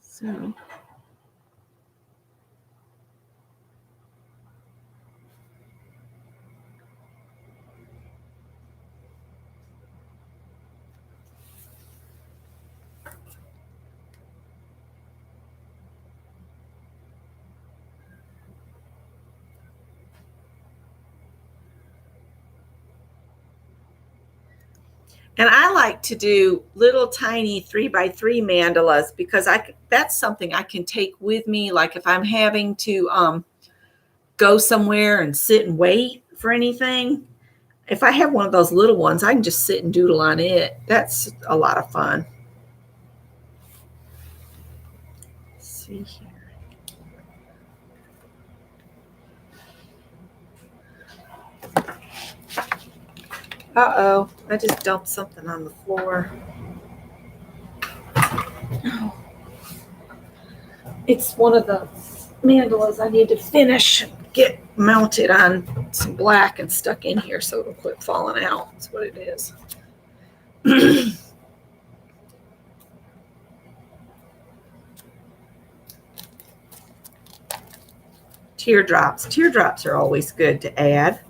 [SPEAKER 1] So and I like to do little tiny 3x3 mandalas because that's something I can take with me. Like if I'm having to go somewhere and sit and wait for anything, if I have one of those little ones, I can just sit and doodle on it. That's a lot of fun. Let's see here. Uh-oh, I just dumped something on the floor. Oh. It's one of the mandalas I need to finish and get mounted on some black and stuck in here so it'll quit falling out. That's what it is. Teardrops. Teardrops are always good to add.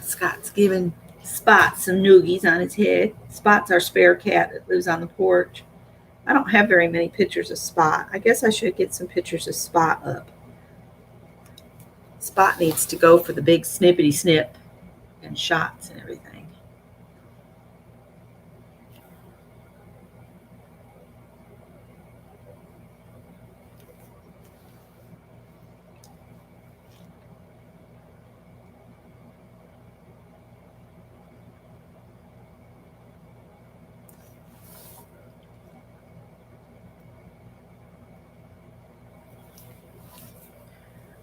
[SPEAKER 1] Scott's giving Spot some noogies on his head. Spot's our spare cat that lives on the porch. I don't have very many pictures of Spot. I guess I should get some pictures of Spot up. Spot needs to go for the big snippety snip and shots and everything.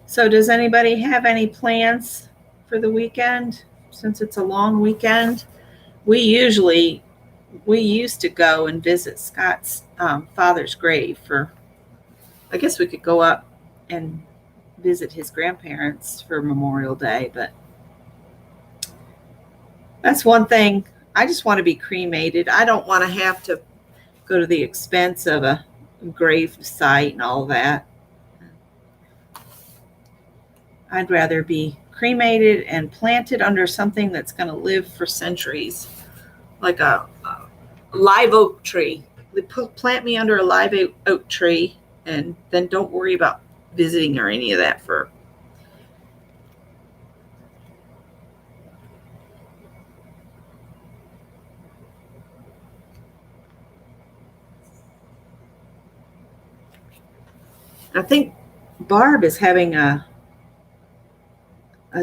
[SPEAKER 1] So does anybody have any plans for the weekend? Since it's a long weekend, we used to go and visit Scott's father's grave for, I guess we could go up and visit his grandparents for Memorial Day, but that's one thing. I just want to be cremated. I don't want to have to go to the expense of a grave site and all that. I'd rather be cremated and planted under something that's going to live for centuries, like a live oak tree. They plant me under a live oak tree, and then don't worry about visiting or any of that for. I think Barb is having a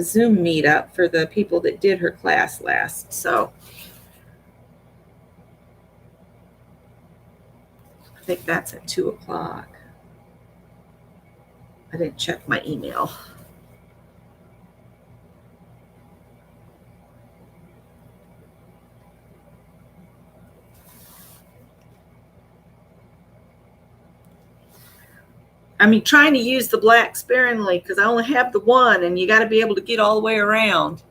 [SPEAKER 1] Zoom meetup for the people that did her class last. So I think that's at 2:00. I didn't check my email. I'm trying to use the black sparingly because I only have the one, and you got to be able to get all the way around.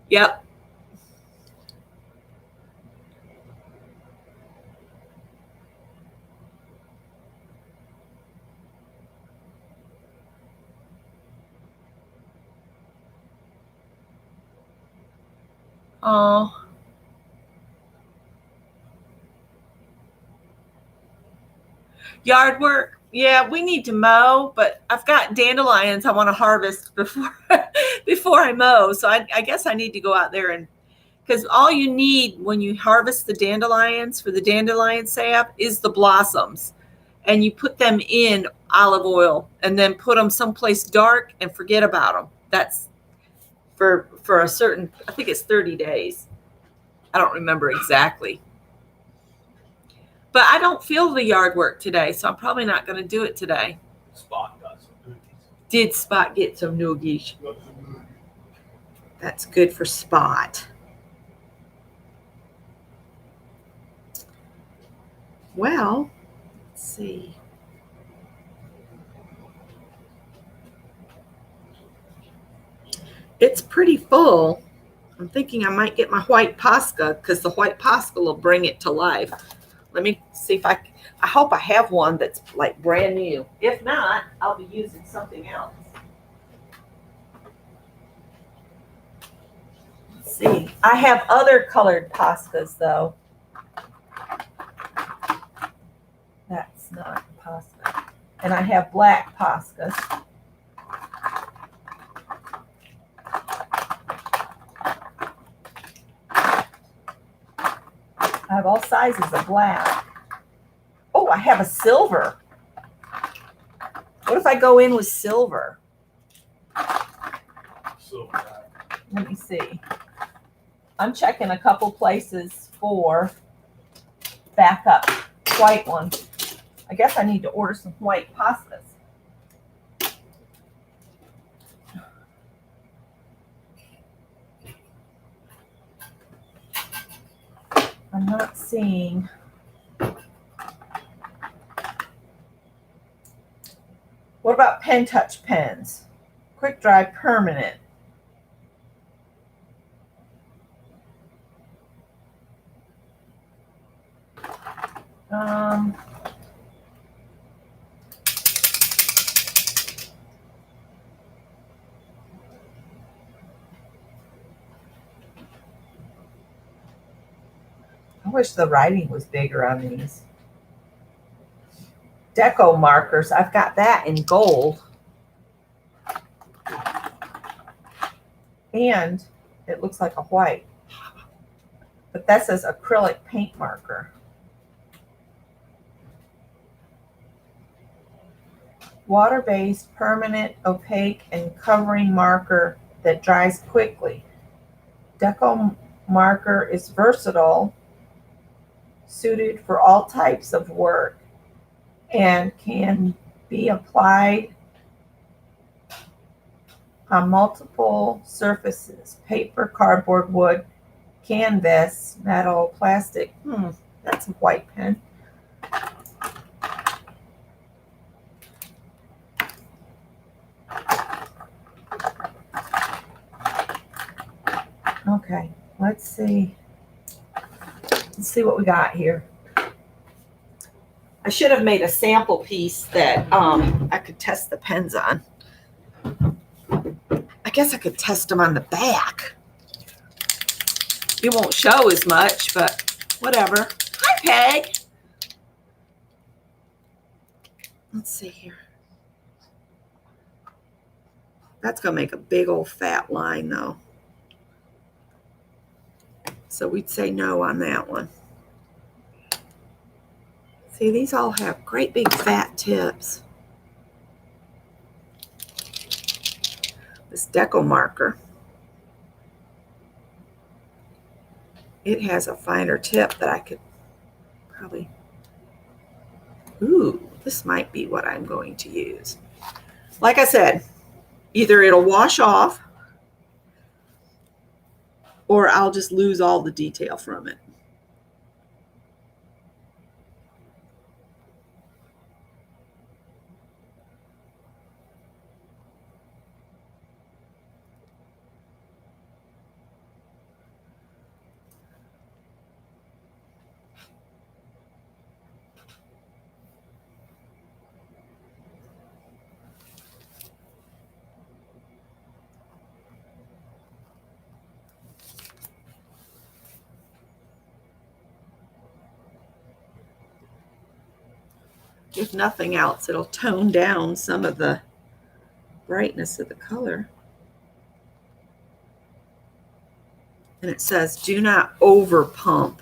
[SPEAKER 1] Yep. Oh. Yard work. Yeah, we need to mow, but I've got dandelions I want to harvest before I mow. So I guess I need to go out there, and because all you need when you harvest the dandelions for the dandelion sap is the blossoms, and you put them in olive oil and then put them someplace dark and forget about them. That's for a certain, I think it's 30 days. I don't remember exactly. But I don't feel the yard work today, so I'm probably not going to do it today.
[SPEAKER 2] Spot got some cookies.
[SPEAKER 1] Did Spot get some noogies? That's good for Spot. Well, let's see. It's pretty full. I'm thinking I might get my white Posca because the white Posca will bring it to life. Let me see if I hope I have one that's like brand new. If not, I'll be using something else. Let's see. I have other colored Poscas though. That's not Posca. And I have black Poscas. I have all sizes of black. Oh, I have a silver. What if I go in with silver?
[SPEAKER 2] Silver.
[SPEAKER 1] Let me see. I'm checking a couple places for backup white ones. I guess I need to order some white pastas. I'm not seeing. What about pen touch pens? Quick dry permanent. wish the writing was bigger on these. Deco markers, I've got that in gold. And it looks like a white. But that says acrylic paint marker. Water-based, permanent, opaque, and covering marker that dries quickly. Deco marker is versatile, suited for all types of work, and can be applied on multiple surfaces: paper, cardboard, wood, canvas, metal, plastic. That's a white pen. Okay, let's see. Let's see what we got here. I should have made a sample piece that I could test the pens on. I guess I could test them on the back. It won't show as much, but whatever. Hi, Peg. Let's see here. That's going to make a big old fat line, though. So we'd say no on that one. See, these all have great big fat tips. This deco marker, it has a finer tip that I could probably, ooh, this might be what I'm going to use. Like I said, either it'll wash off or I'll just lose all the detail from it. If nothing else, it'll tone down some of the brightness of the color. And it says, do not over pump.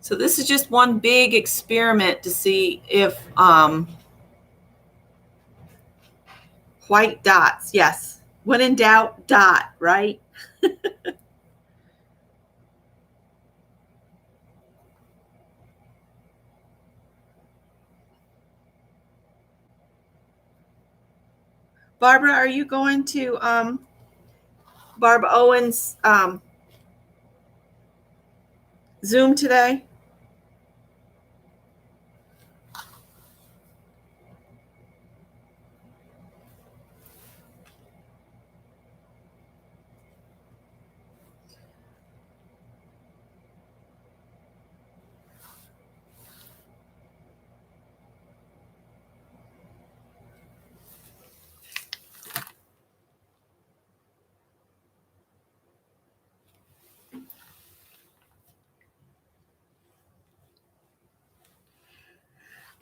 [SPEAKER 1] So this is just one big experiment to see if white dots, yes. When in doubt, dot, right? Barbara, are you going to Barb Owens Zoom today?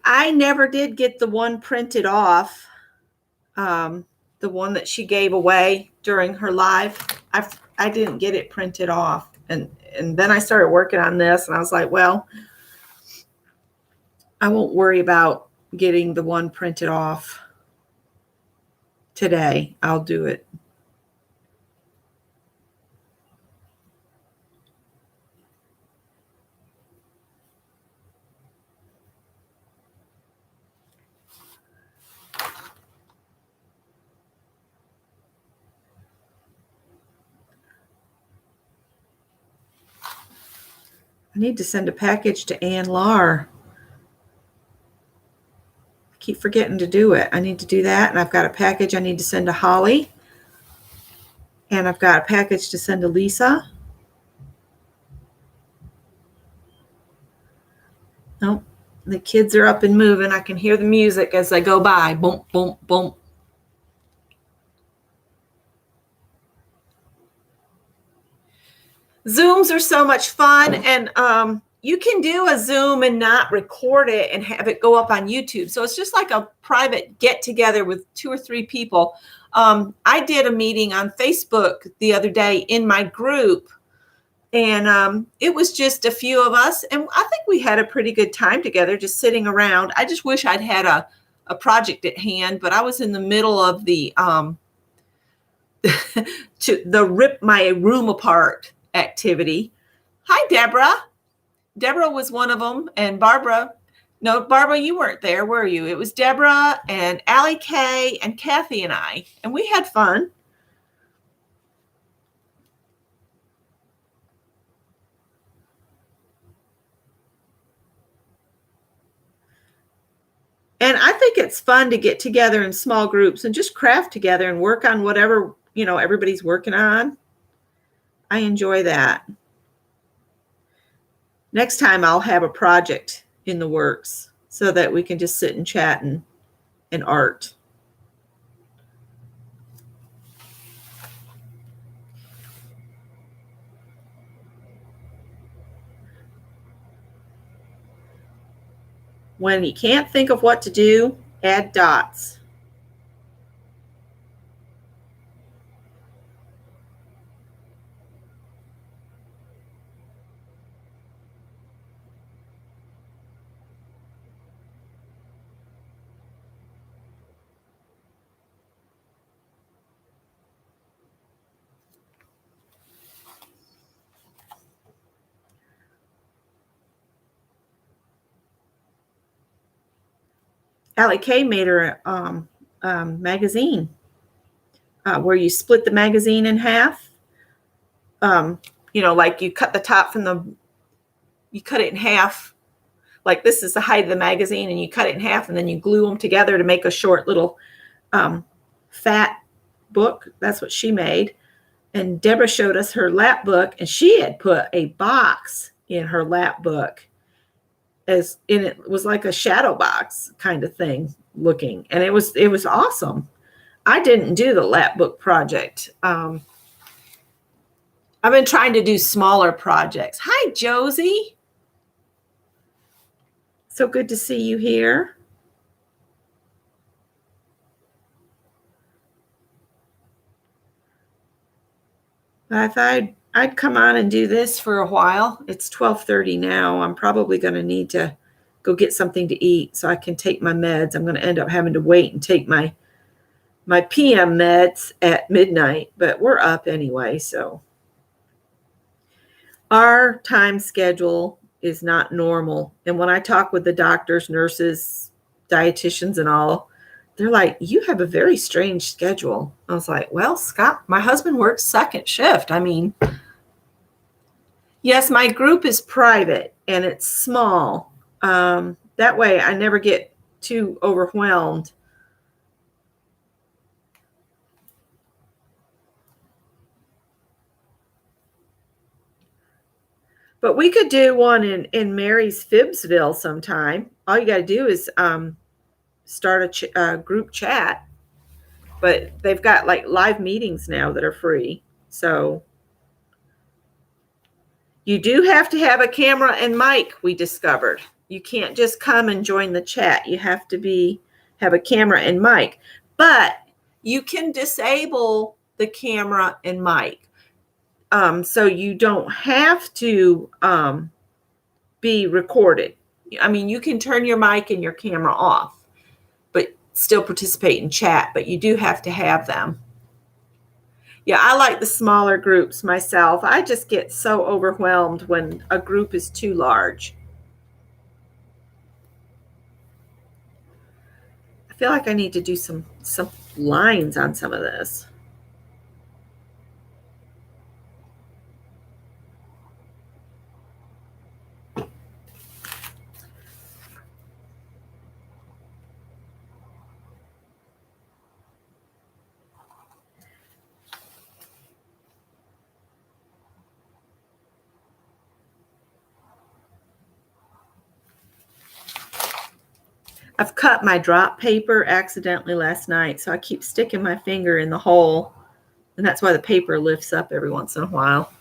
[SPEAKER 1] I never did get the one printed off, the one that she gave away during her live. I didn't get it printed off. And then I started working on this, and I was like, well, I won't worry about getting the one printed off today. I'll do it. I need to send a package to Ann Lar. I keep forgetting to do it. I need to do that. And I've got a package I need to send to Holly. And I've got a package to send to Lisa. Nope. The kids are up and moving. I can hear the music as they go by. Boom, boom, boom. Zooms are so much fun, and you can do a Zoom and not record it and have it go up on YouTube. So it's just like a private get together with 2 or 3 people. I did a meeting on Facebook the other day in my group, and it was just a few of us, and I think we had a pretty good time together, just sitting around. I just wish I'd had a project at hand, but I was in the middle of the the rip my room apart activity. Hi, Deborah. Deborah was one of them, and Barbara. No, Barbara, you weren't there, were you? It was Deborah and Allie Kay and Kathy and I, and we had fun. And I think it's fun to get together in small groups and just craft together and work on whatever, everybody's working on. I enjoy that. Next time I'll have a project in the works so that we can just sit and chat and art. When you can't think of what to do, add dots. Allie Kay made her magazine where you split the magazine in half. Like you cut the top you cut it in half. Like this is the height of the magazine, and you cut it in half, and then you glue them together to make a short little fat book. That's what she made. And Deborah showed us her lap book, and she had put a box in her lap book, as in it was like a shadow box kind of thing looking, and it was awesome. I didn't do the lap book project. I've been trying to do smaller projects. Hi, Josie. So good to see you here. I thought I'd come on and do this for a while. It's 12:30 now. I'm probably going to need to go get something to eat so I can take my meds. I'm going to end up having to wait and take my PM meds at midnight, but we're up anyway. So our time schedule is not normal. And when I talk with the doctors, nurses, dietitians, and all, they're like, you have a very strange schedule. I was like, well, Scott, my husband works second shift. I mean, yes, my group is private and it's small. That way I never get too overwhelmed. But we could do one in Mary's Phibbsville sometime. All you got to do is start a group chat. But they've got like live meetings now that are free. So you do have to have a camera and mic, we discovered. You can't just come and join the chat. You have to have a camera and mic. But you can disable the camera and mic. So you don't have to be recorded. I mean, you can turn your mic and your camera off, but still participate in chat, but you do have to have them. Yeah, I like the smaller groups myself. I just get so overwhelmed when a group is too large. I feel like I need to do some lines on some of this. I've cut my drop paper accidentally last night, so I keep sticking my finger in the hole, and that's why the paper lifts up every once in a while.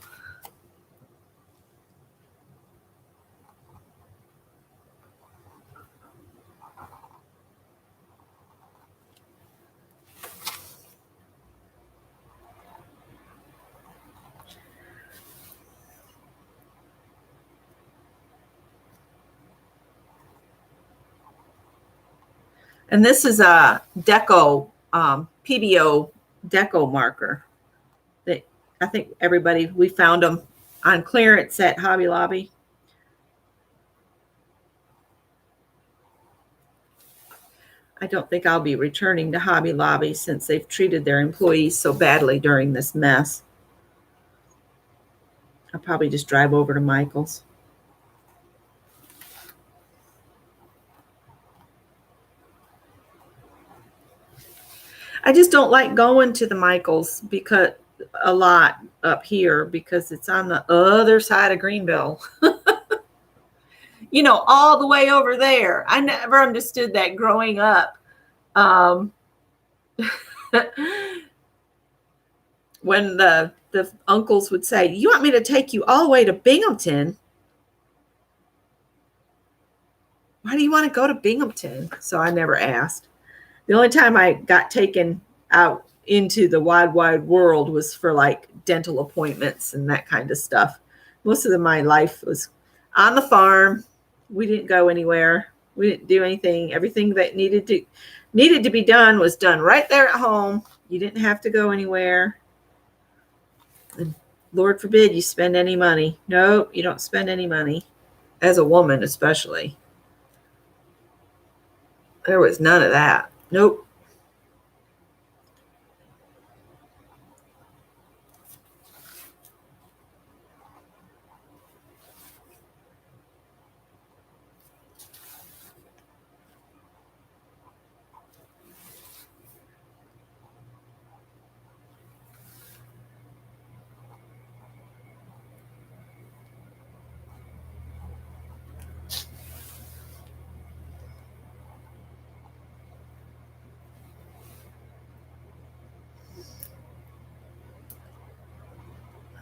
[SPEAKER 1] And this is a deco, PBO deco marker that I think we found them on clearance at Hobby Lobby. I don't think I'll be returning to Hobby Lobby since they've treated their employees so badly during this mess. I'll probably just drive over to Michael's. I just don't like going to the Michael's because a lot up here because it's on the other side of Greenville. All the way over there. I never understood that growing up. When the uncles would say, "You want me to take you all the way to Binghamton? Why do you want to go to Binghamton?" So I never asked. The only time I got taken out into the wide world was for like dental appointments and that kind of stuff. Most of my life was on the farm. We didn't go anywhere. We didn't do anything. Everything that needed to be done was done right there at home. You didn't have to go anywhere. And Lord forbid you spend any money. No, you don't spend any money. As a woman, especially. There was none of that. Nope.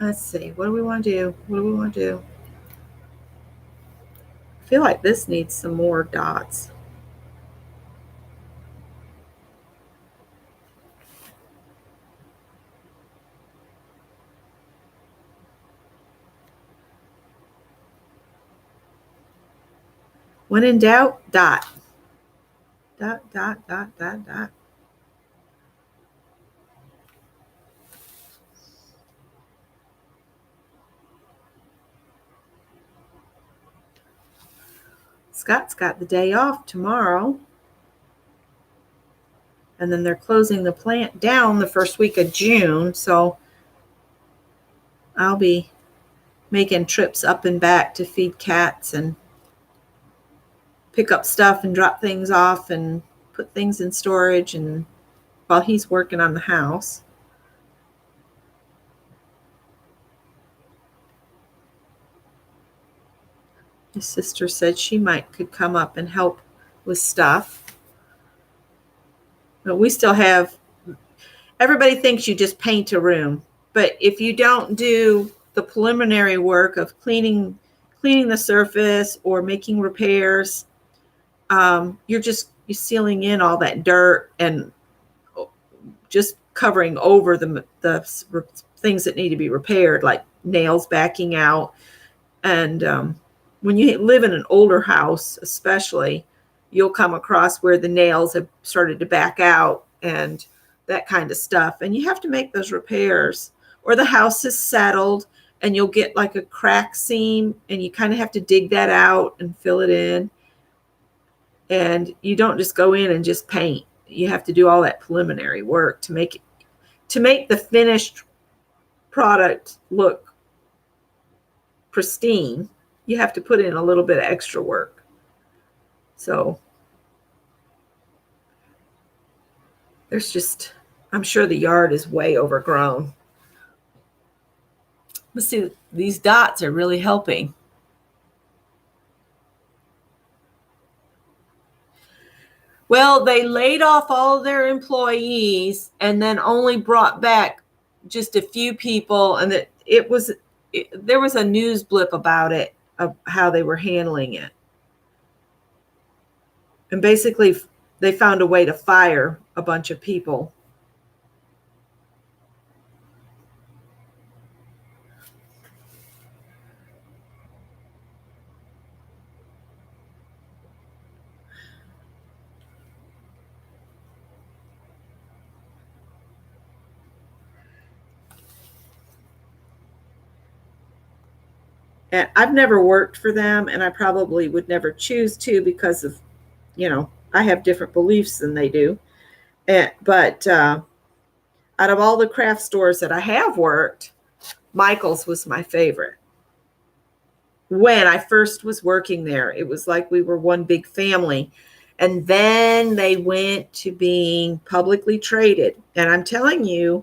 [SPEAKER 1] Let's see. What do we want to do? I feel like this needs some more dots. When in doubt, dot. Dot, dot, dot, dot, dot. Scott's got the day off tomorrow. And then they're closing the plant down the first week of June. So I'll be making trips up and back to feed cats and pick up stuff and drop things off and put things in storage and while he's working on the house. His sister said she could come up and help with stuff. But we still have, everybody thinks you just paint a room. But if you don't do the preliminary work of cleaning the surface or making repairs, you're sealing in all that dirt and just covering over the things that need to be repaired, like nails backing out. And when you live in an older house, especially, you'll come across where the nails have started to back out and that kind of stuff. And you have to make those repairs, or the house is settled and you'll get like a crack seam and you kind of have to dig that out and fill it in. And you don't just go in and just paint. You have to do all that preliminary work to make the finished product look pristine. You have to put in a little bit of extra work. So I'm sure the yard is way overgrown. Let's see, these dots are really helping. Well, they laid off all their employees and then only brought back just a few people, and there was a news blip about it, of how they were handling it. And basically they found a way to fire a bunch of people. And I've never worked for them, and I probably would never choose to, because of, I have different beliefs than they do. But out of all the craft stores that I have worked, Michael's was my favorite. When I first was working there, it was like we were one big family. And then they went to being publicly traded. And I'm telling you,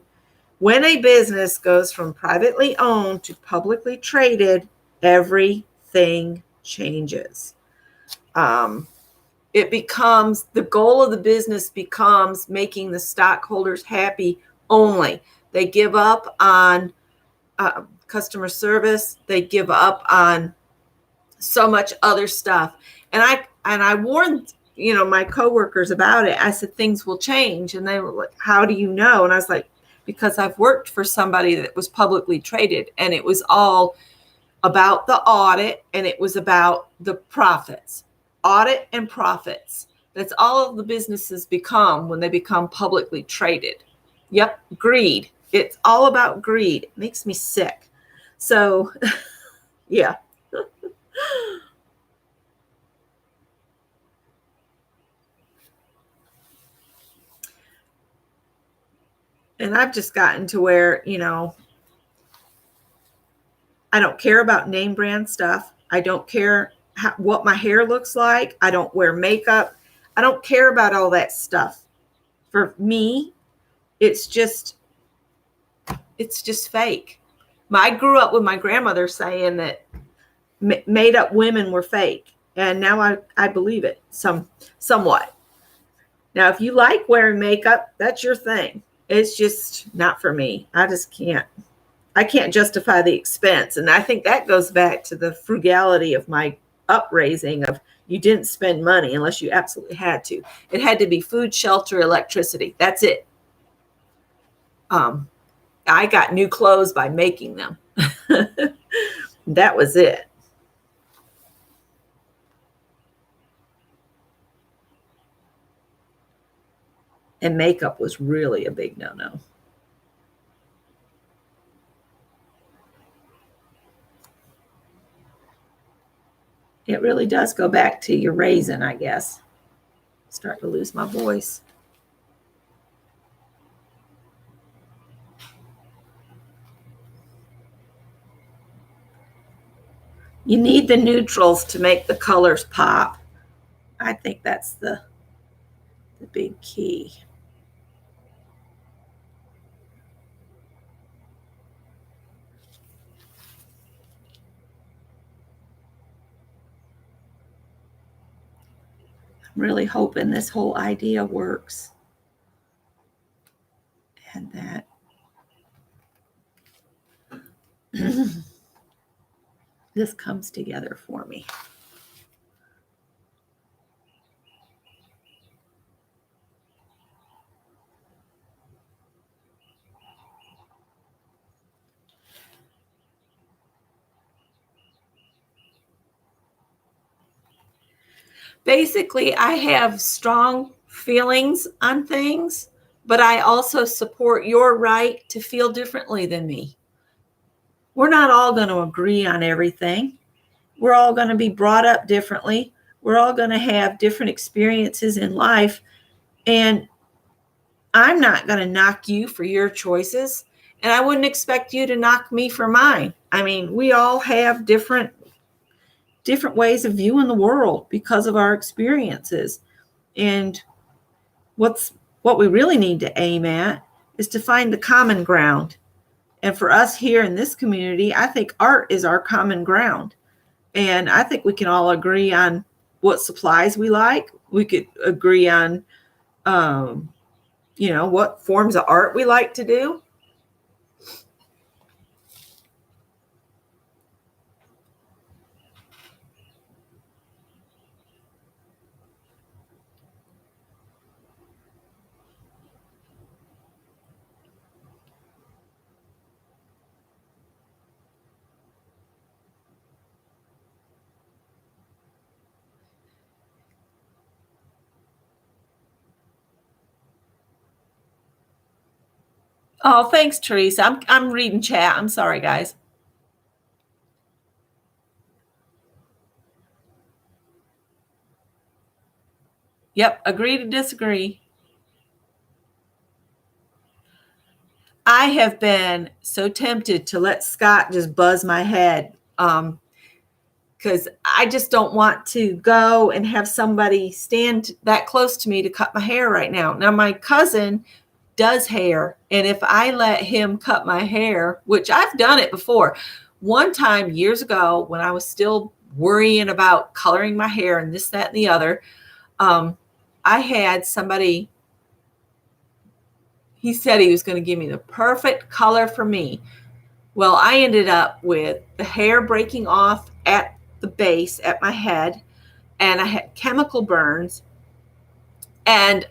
[SPEAKER 1] when a business goes from privately owned to publicly traded, everything changes. It becomes, the goal of the business becomes making the stockholders happy only. They give up on customer service. They give up on so much other stuff. And I warned, my coworkers about it. I said, things will change. And they were like, how do you know? And I was like, because I've worked for somebody that was publicly traded, and it was all about the audit, and it was about the profits. Audit and profits. That's all of the businesses become when they become publicly traded. Yep, greed. It's all about greed. It makes me sick. So, yeah. And I've just gotten to where, I don't care about name brand stuff. I don't care what my hair looks like. I don't wear makeup. I don't care about all that stuff. For me, it's just fake. I grew up with my grandmother saying that made up women were fake. And now I believe it somewhat. Now, if you like wearing makeup, that's your thing. It's just not for me. I just can't. I can't justify the expense. And I think that goes back to the frugality of my upraising of, you didn't spend money unless you absolutely had to. It had to be food, shelter, electricity. That's it. I got new clothes by making them. That was it. And makeup was really a big no-no. It really does go back to your raising, I guess. Start to lose my voice. You need the neutrals to make the colors pop. I think that's the big key. I'm really hoping this whole idea works, and that this comes together for me. Basically, I have strong feelings on things, but I also support your right to feel differently than me. We're not all going to agree on everything. We're all going to be brought up differently. We're all going to have different experiences in life. And I'm not going to knock you for your choices. And I wouldn't expect you to knock me for mine. I mean, we all have different ways of viewing the world because of our experiences. And what we really need to aim at is to find the common ground. And for us here in this community, I think art is our common ground. And I think we can all agree on what supplies we like, We could agree on, what forms of art we like to do. Oh, thanks, Teresa. I'm reading chat. I'm sorry, guys. Yep, agree to disagree. I have been so tempted to let Scott just buzz my head, because I just don't want to go and have somebody stand that close to me to cut my hair right now. Now, my cousin does hair, and if I let him cut my hair, which I've done it before, one time years ago when I was still worrying about coloring my hair and this, that, and the other, I had somebody, he said he was going to give me the perfect color for me. Well, I ended up with the hair breaking off at the base at my head, and I had chemical burns, and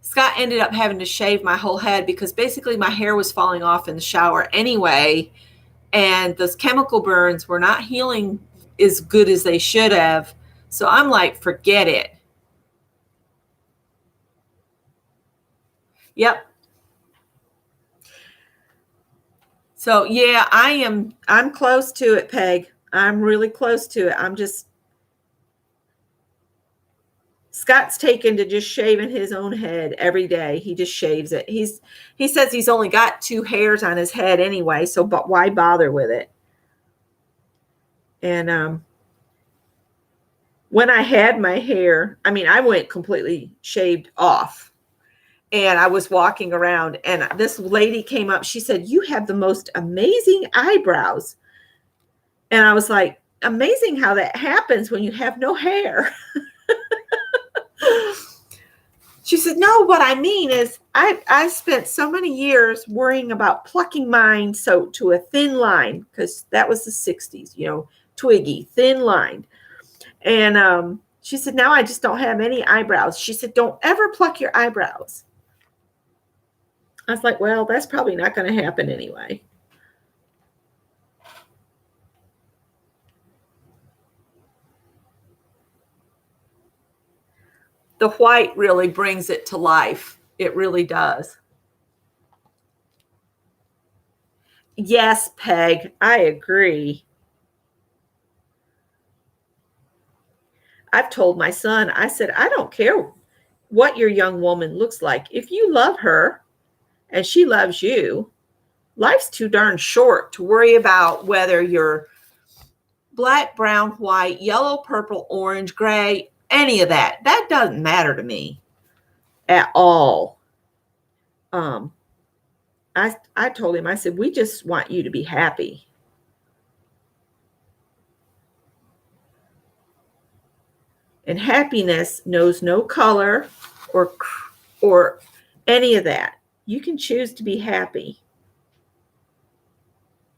[SPEAKER 1] Scott ended up having to shave my whole head because basically my hair was falling off in the shower anyway, and those chemical burns were not healing as good as they should have. So I'm like, forget it. Yep. So yeah, I'm close to it, Peg. I'm really close to it. Scott's taken to just shaving his own head every day. He just shaves it. He says he's only got 2 hairs on his head anyway, so but why bother with it? And when I had my hair, I mean, I went completely shaved off. And I was walking around, and this lady came up. She said, "You have the most amazing eyebrows." And I was like, amazing how that happens when you have no hair. She said, "No, what I mean is I spent so many years worrying about plucking mine so to a thin line, because that was the 60s, twiggy, thin line." And she said, "Now I just don't have any eyebrows." She said, "Don't ever pluck your eyebrows." I was like, well, that's probably not going to happen anyway. The white really brings it to life. It really does. Yes, Peg, I agree. I've told my son, I said, I don't care what your young woman looks like. If you love her and she loves you, life's too darn short to worry about whether you're black, brown, white, yellow, purple, orange, gray, any of that. That doesn't matter to me at all. I told him, I said, we just want you to be happy. And happiness knows no color or any of that. You can choose to be happy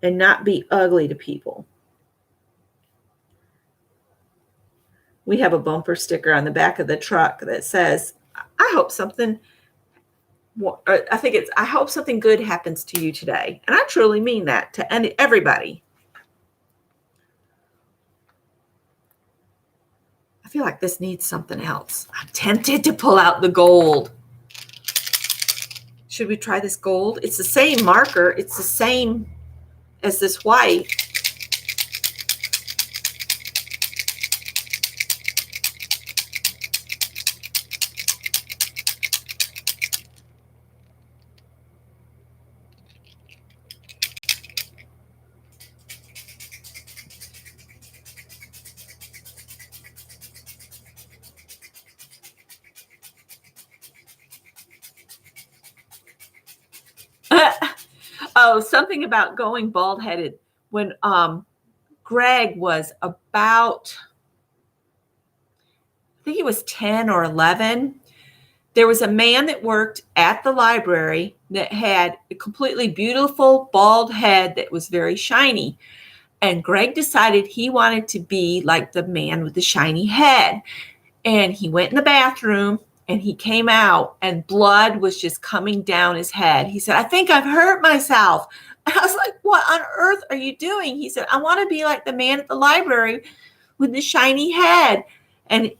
[SPEAKER 1] and not be ugly to people. We have a bumper sticker on the back of the truck that says, I hope something good happens to you today. And I truly mean that to everybody. I feel like this needs something else. I'm tempted to pull out the gold. Should we try this gold? It's the same marker. It's the same as this white. Oh, something about going bald-headed. When Greg was about think it was 10 or 11. There was a man that worked at the library that had a completely beautiful bald head that was very shiny. And Greg decided he wanted to be like the man with the shiny head. And he went in the bathroom and he came out and blood was just coming down his head. He said, I think I've hurt myself. And I was like, what on earth are you doing? He said, I want to be like the man at the library with the shiny head. And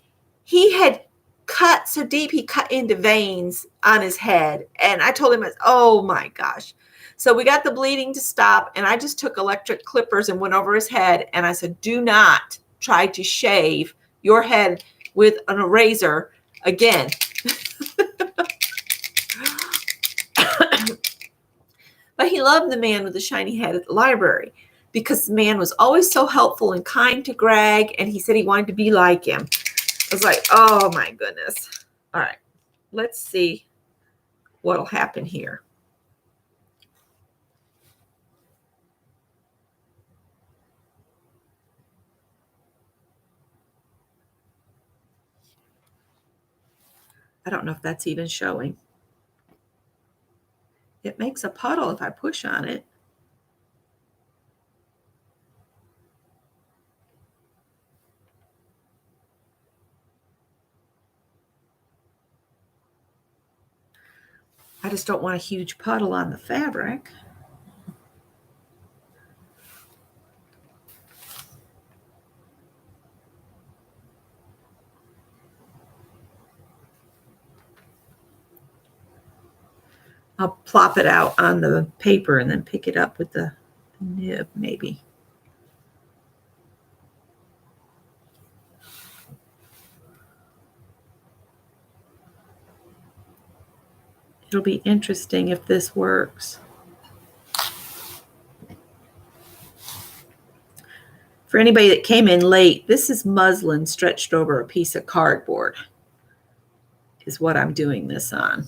[SPEAKER 1] he had cut so deep, he cut into veins on his head. And I told him, oh my gosh. So we got the bleeding to stop, and I just took electric clippers and went over his head. And I said, do not try to shave your head with an razor again. But he loved the man with the shiny head at the library because the man was always so helpful and kind to Greg, and he said he wanted to be like him. I was like, oh my goodness. All right, let's see what'll happen here. I don't know if that's even showing. It makes a puddle if I push on it. I just don't want a huge puddle on the fabric. I'll plop it out on the paper and then pick it up with the nib, maybe. It'll be interesting if this works. For anybody that came in late, this is muslin stretched over a piece of cardboard, is what I'm doing this on.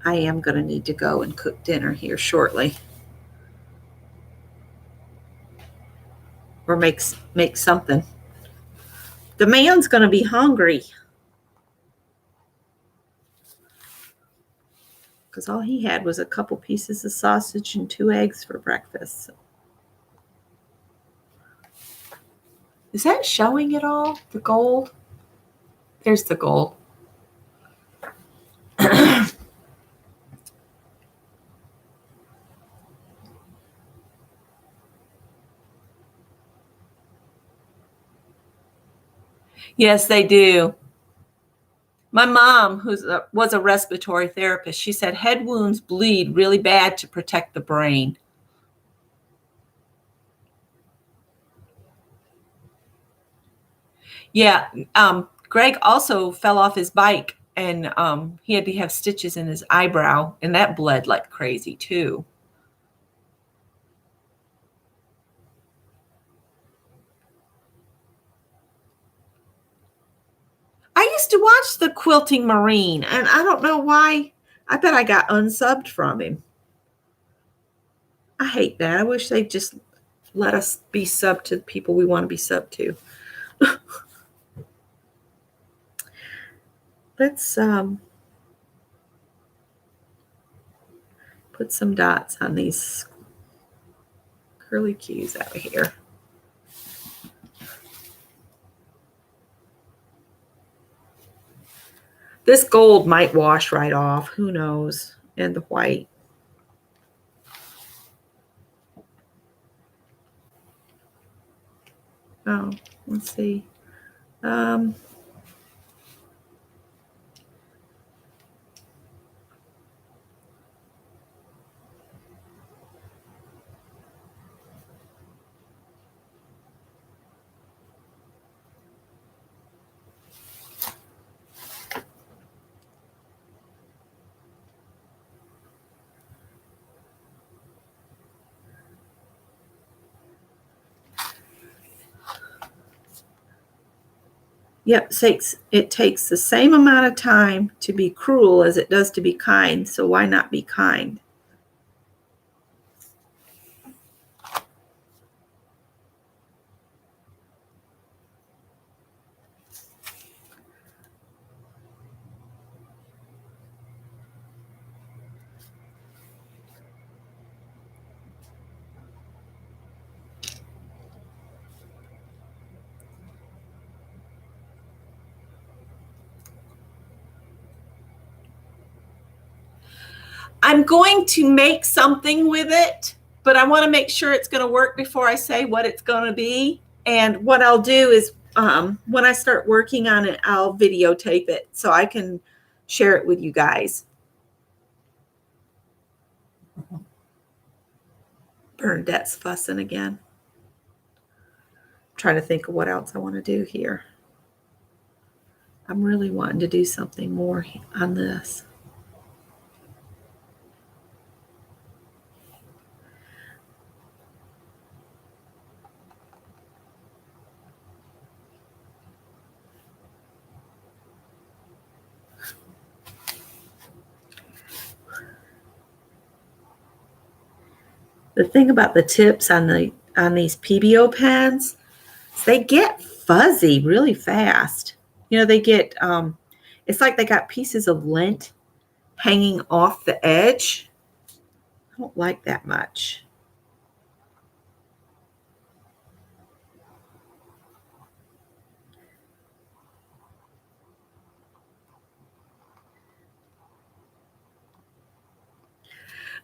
[SPEAKER 1] I am going to need to go and cook dinner here shortly. Or make something. The man's going to be hungry. Because all he had was a couple pieces of sausage and 2 eggs for breakfast. Is that showing at all? The gold? There's the gold. Yes, they do. My mom, who was a respiratory therapist, she said head wounds bleed really bad to protect the brain. Yeah, Greg also fell off his bike, and he had to have stitches in his eyebrow, and that bled like crazy too. I used to watch the Quilting Marine, and I don't know why. I bet I got unsubbed from him. I hate that. I wish they'd just let us be subbed to the people we want to be subbed to. Let's put some dots on these curly cues out of here. This gold might wash right off. Who knows? And the white. Oh, let's see. Yep, it takes the same amount of time to be cruel as it does to be kind, so why not be kind? I'm going to make something with it, but I want to make sure it's going to work before I say what it's going to be. And what I'll do is when I start working on it, I'll videotape it so I can share it with you guys. Bernadette's fussing again. I'm trying to think of what else I want to do here. I'm really wanting to do something more on this. The thing about the tips on these PBO pens, they get fuzzy really fast. You know, they get it's like they got pieces of lint hanging off the edge. I don't like that much.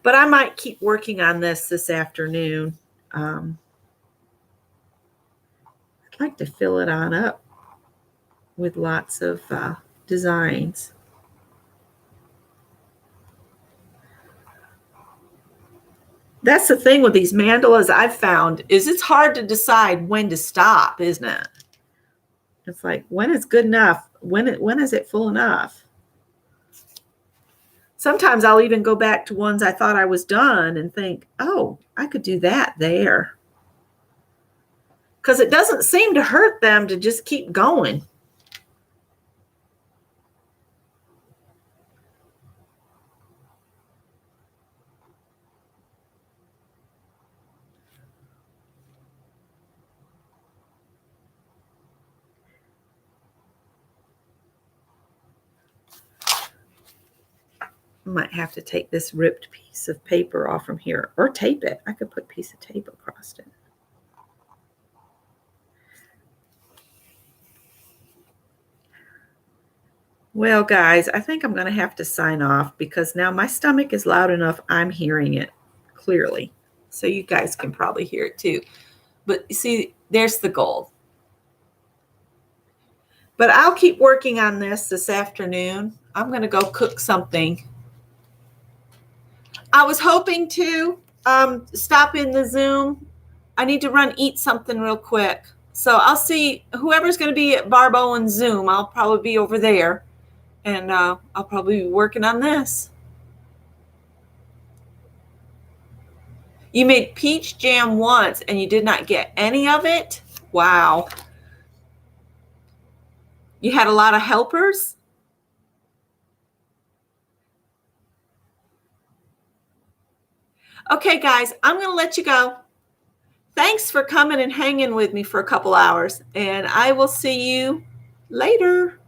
[SPEAKER 1] But I might keep working on this afternoon. I'd like to fill it on up with lots of designs. That's the thing with these mandalas I've found is it's hard to decide when to stop, isn't it? It's like, when is good enough? When is it full enough? Sometimes I'll even go back to ones I thought I was done and think, oh, I could do that there. Because it doesn't seem to hurt them to just keep going. I might have to take this ripped piece of paper off from here or tape it. I could put a piece of tape across it. Well, guys, I think I'm going to have to sign off because now my stomach is loud enough. I'm hearing it clearly. So you guys can probably hear it too. But you see, there's the gold. But I'll keep working on this afternoon. I'm going to go cook something. I was hoping to stop in the Zoom. I need to eat something real quick. So I'll see whoever's going to be at Barb Owen's Zoom. I'll probably be over there. And I'll probably be working on this. You made peach jam once and you did not get any of it? Wow. You had a lot of helpers? Okay, guys, I'm going to let you go. Thanks for coming and hanging with me for a couple hours, and I will see you later.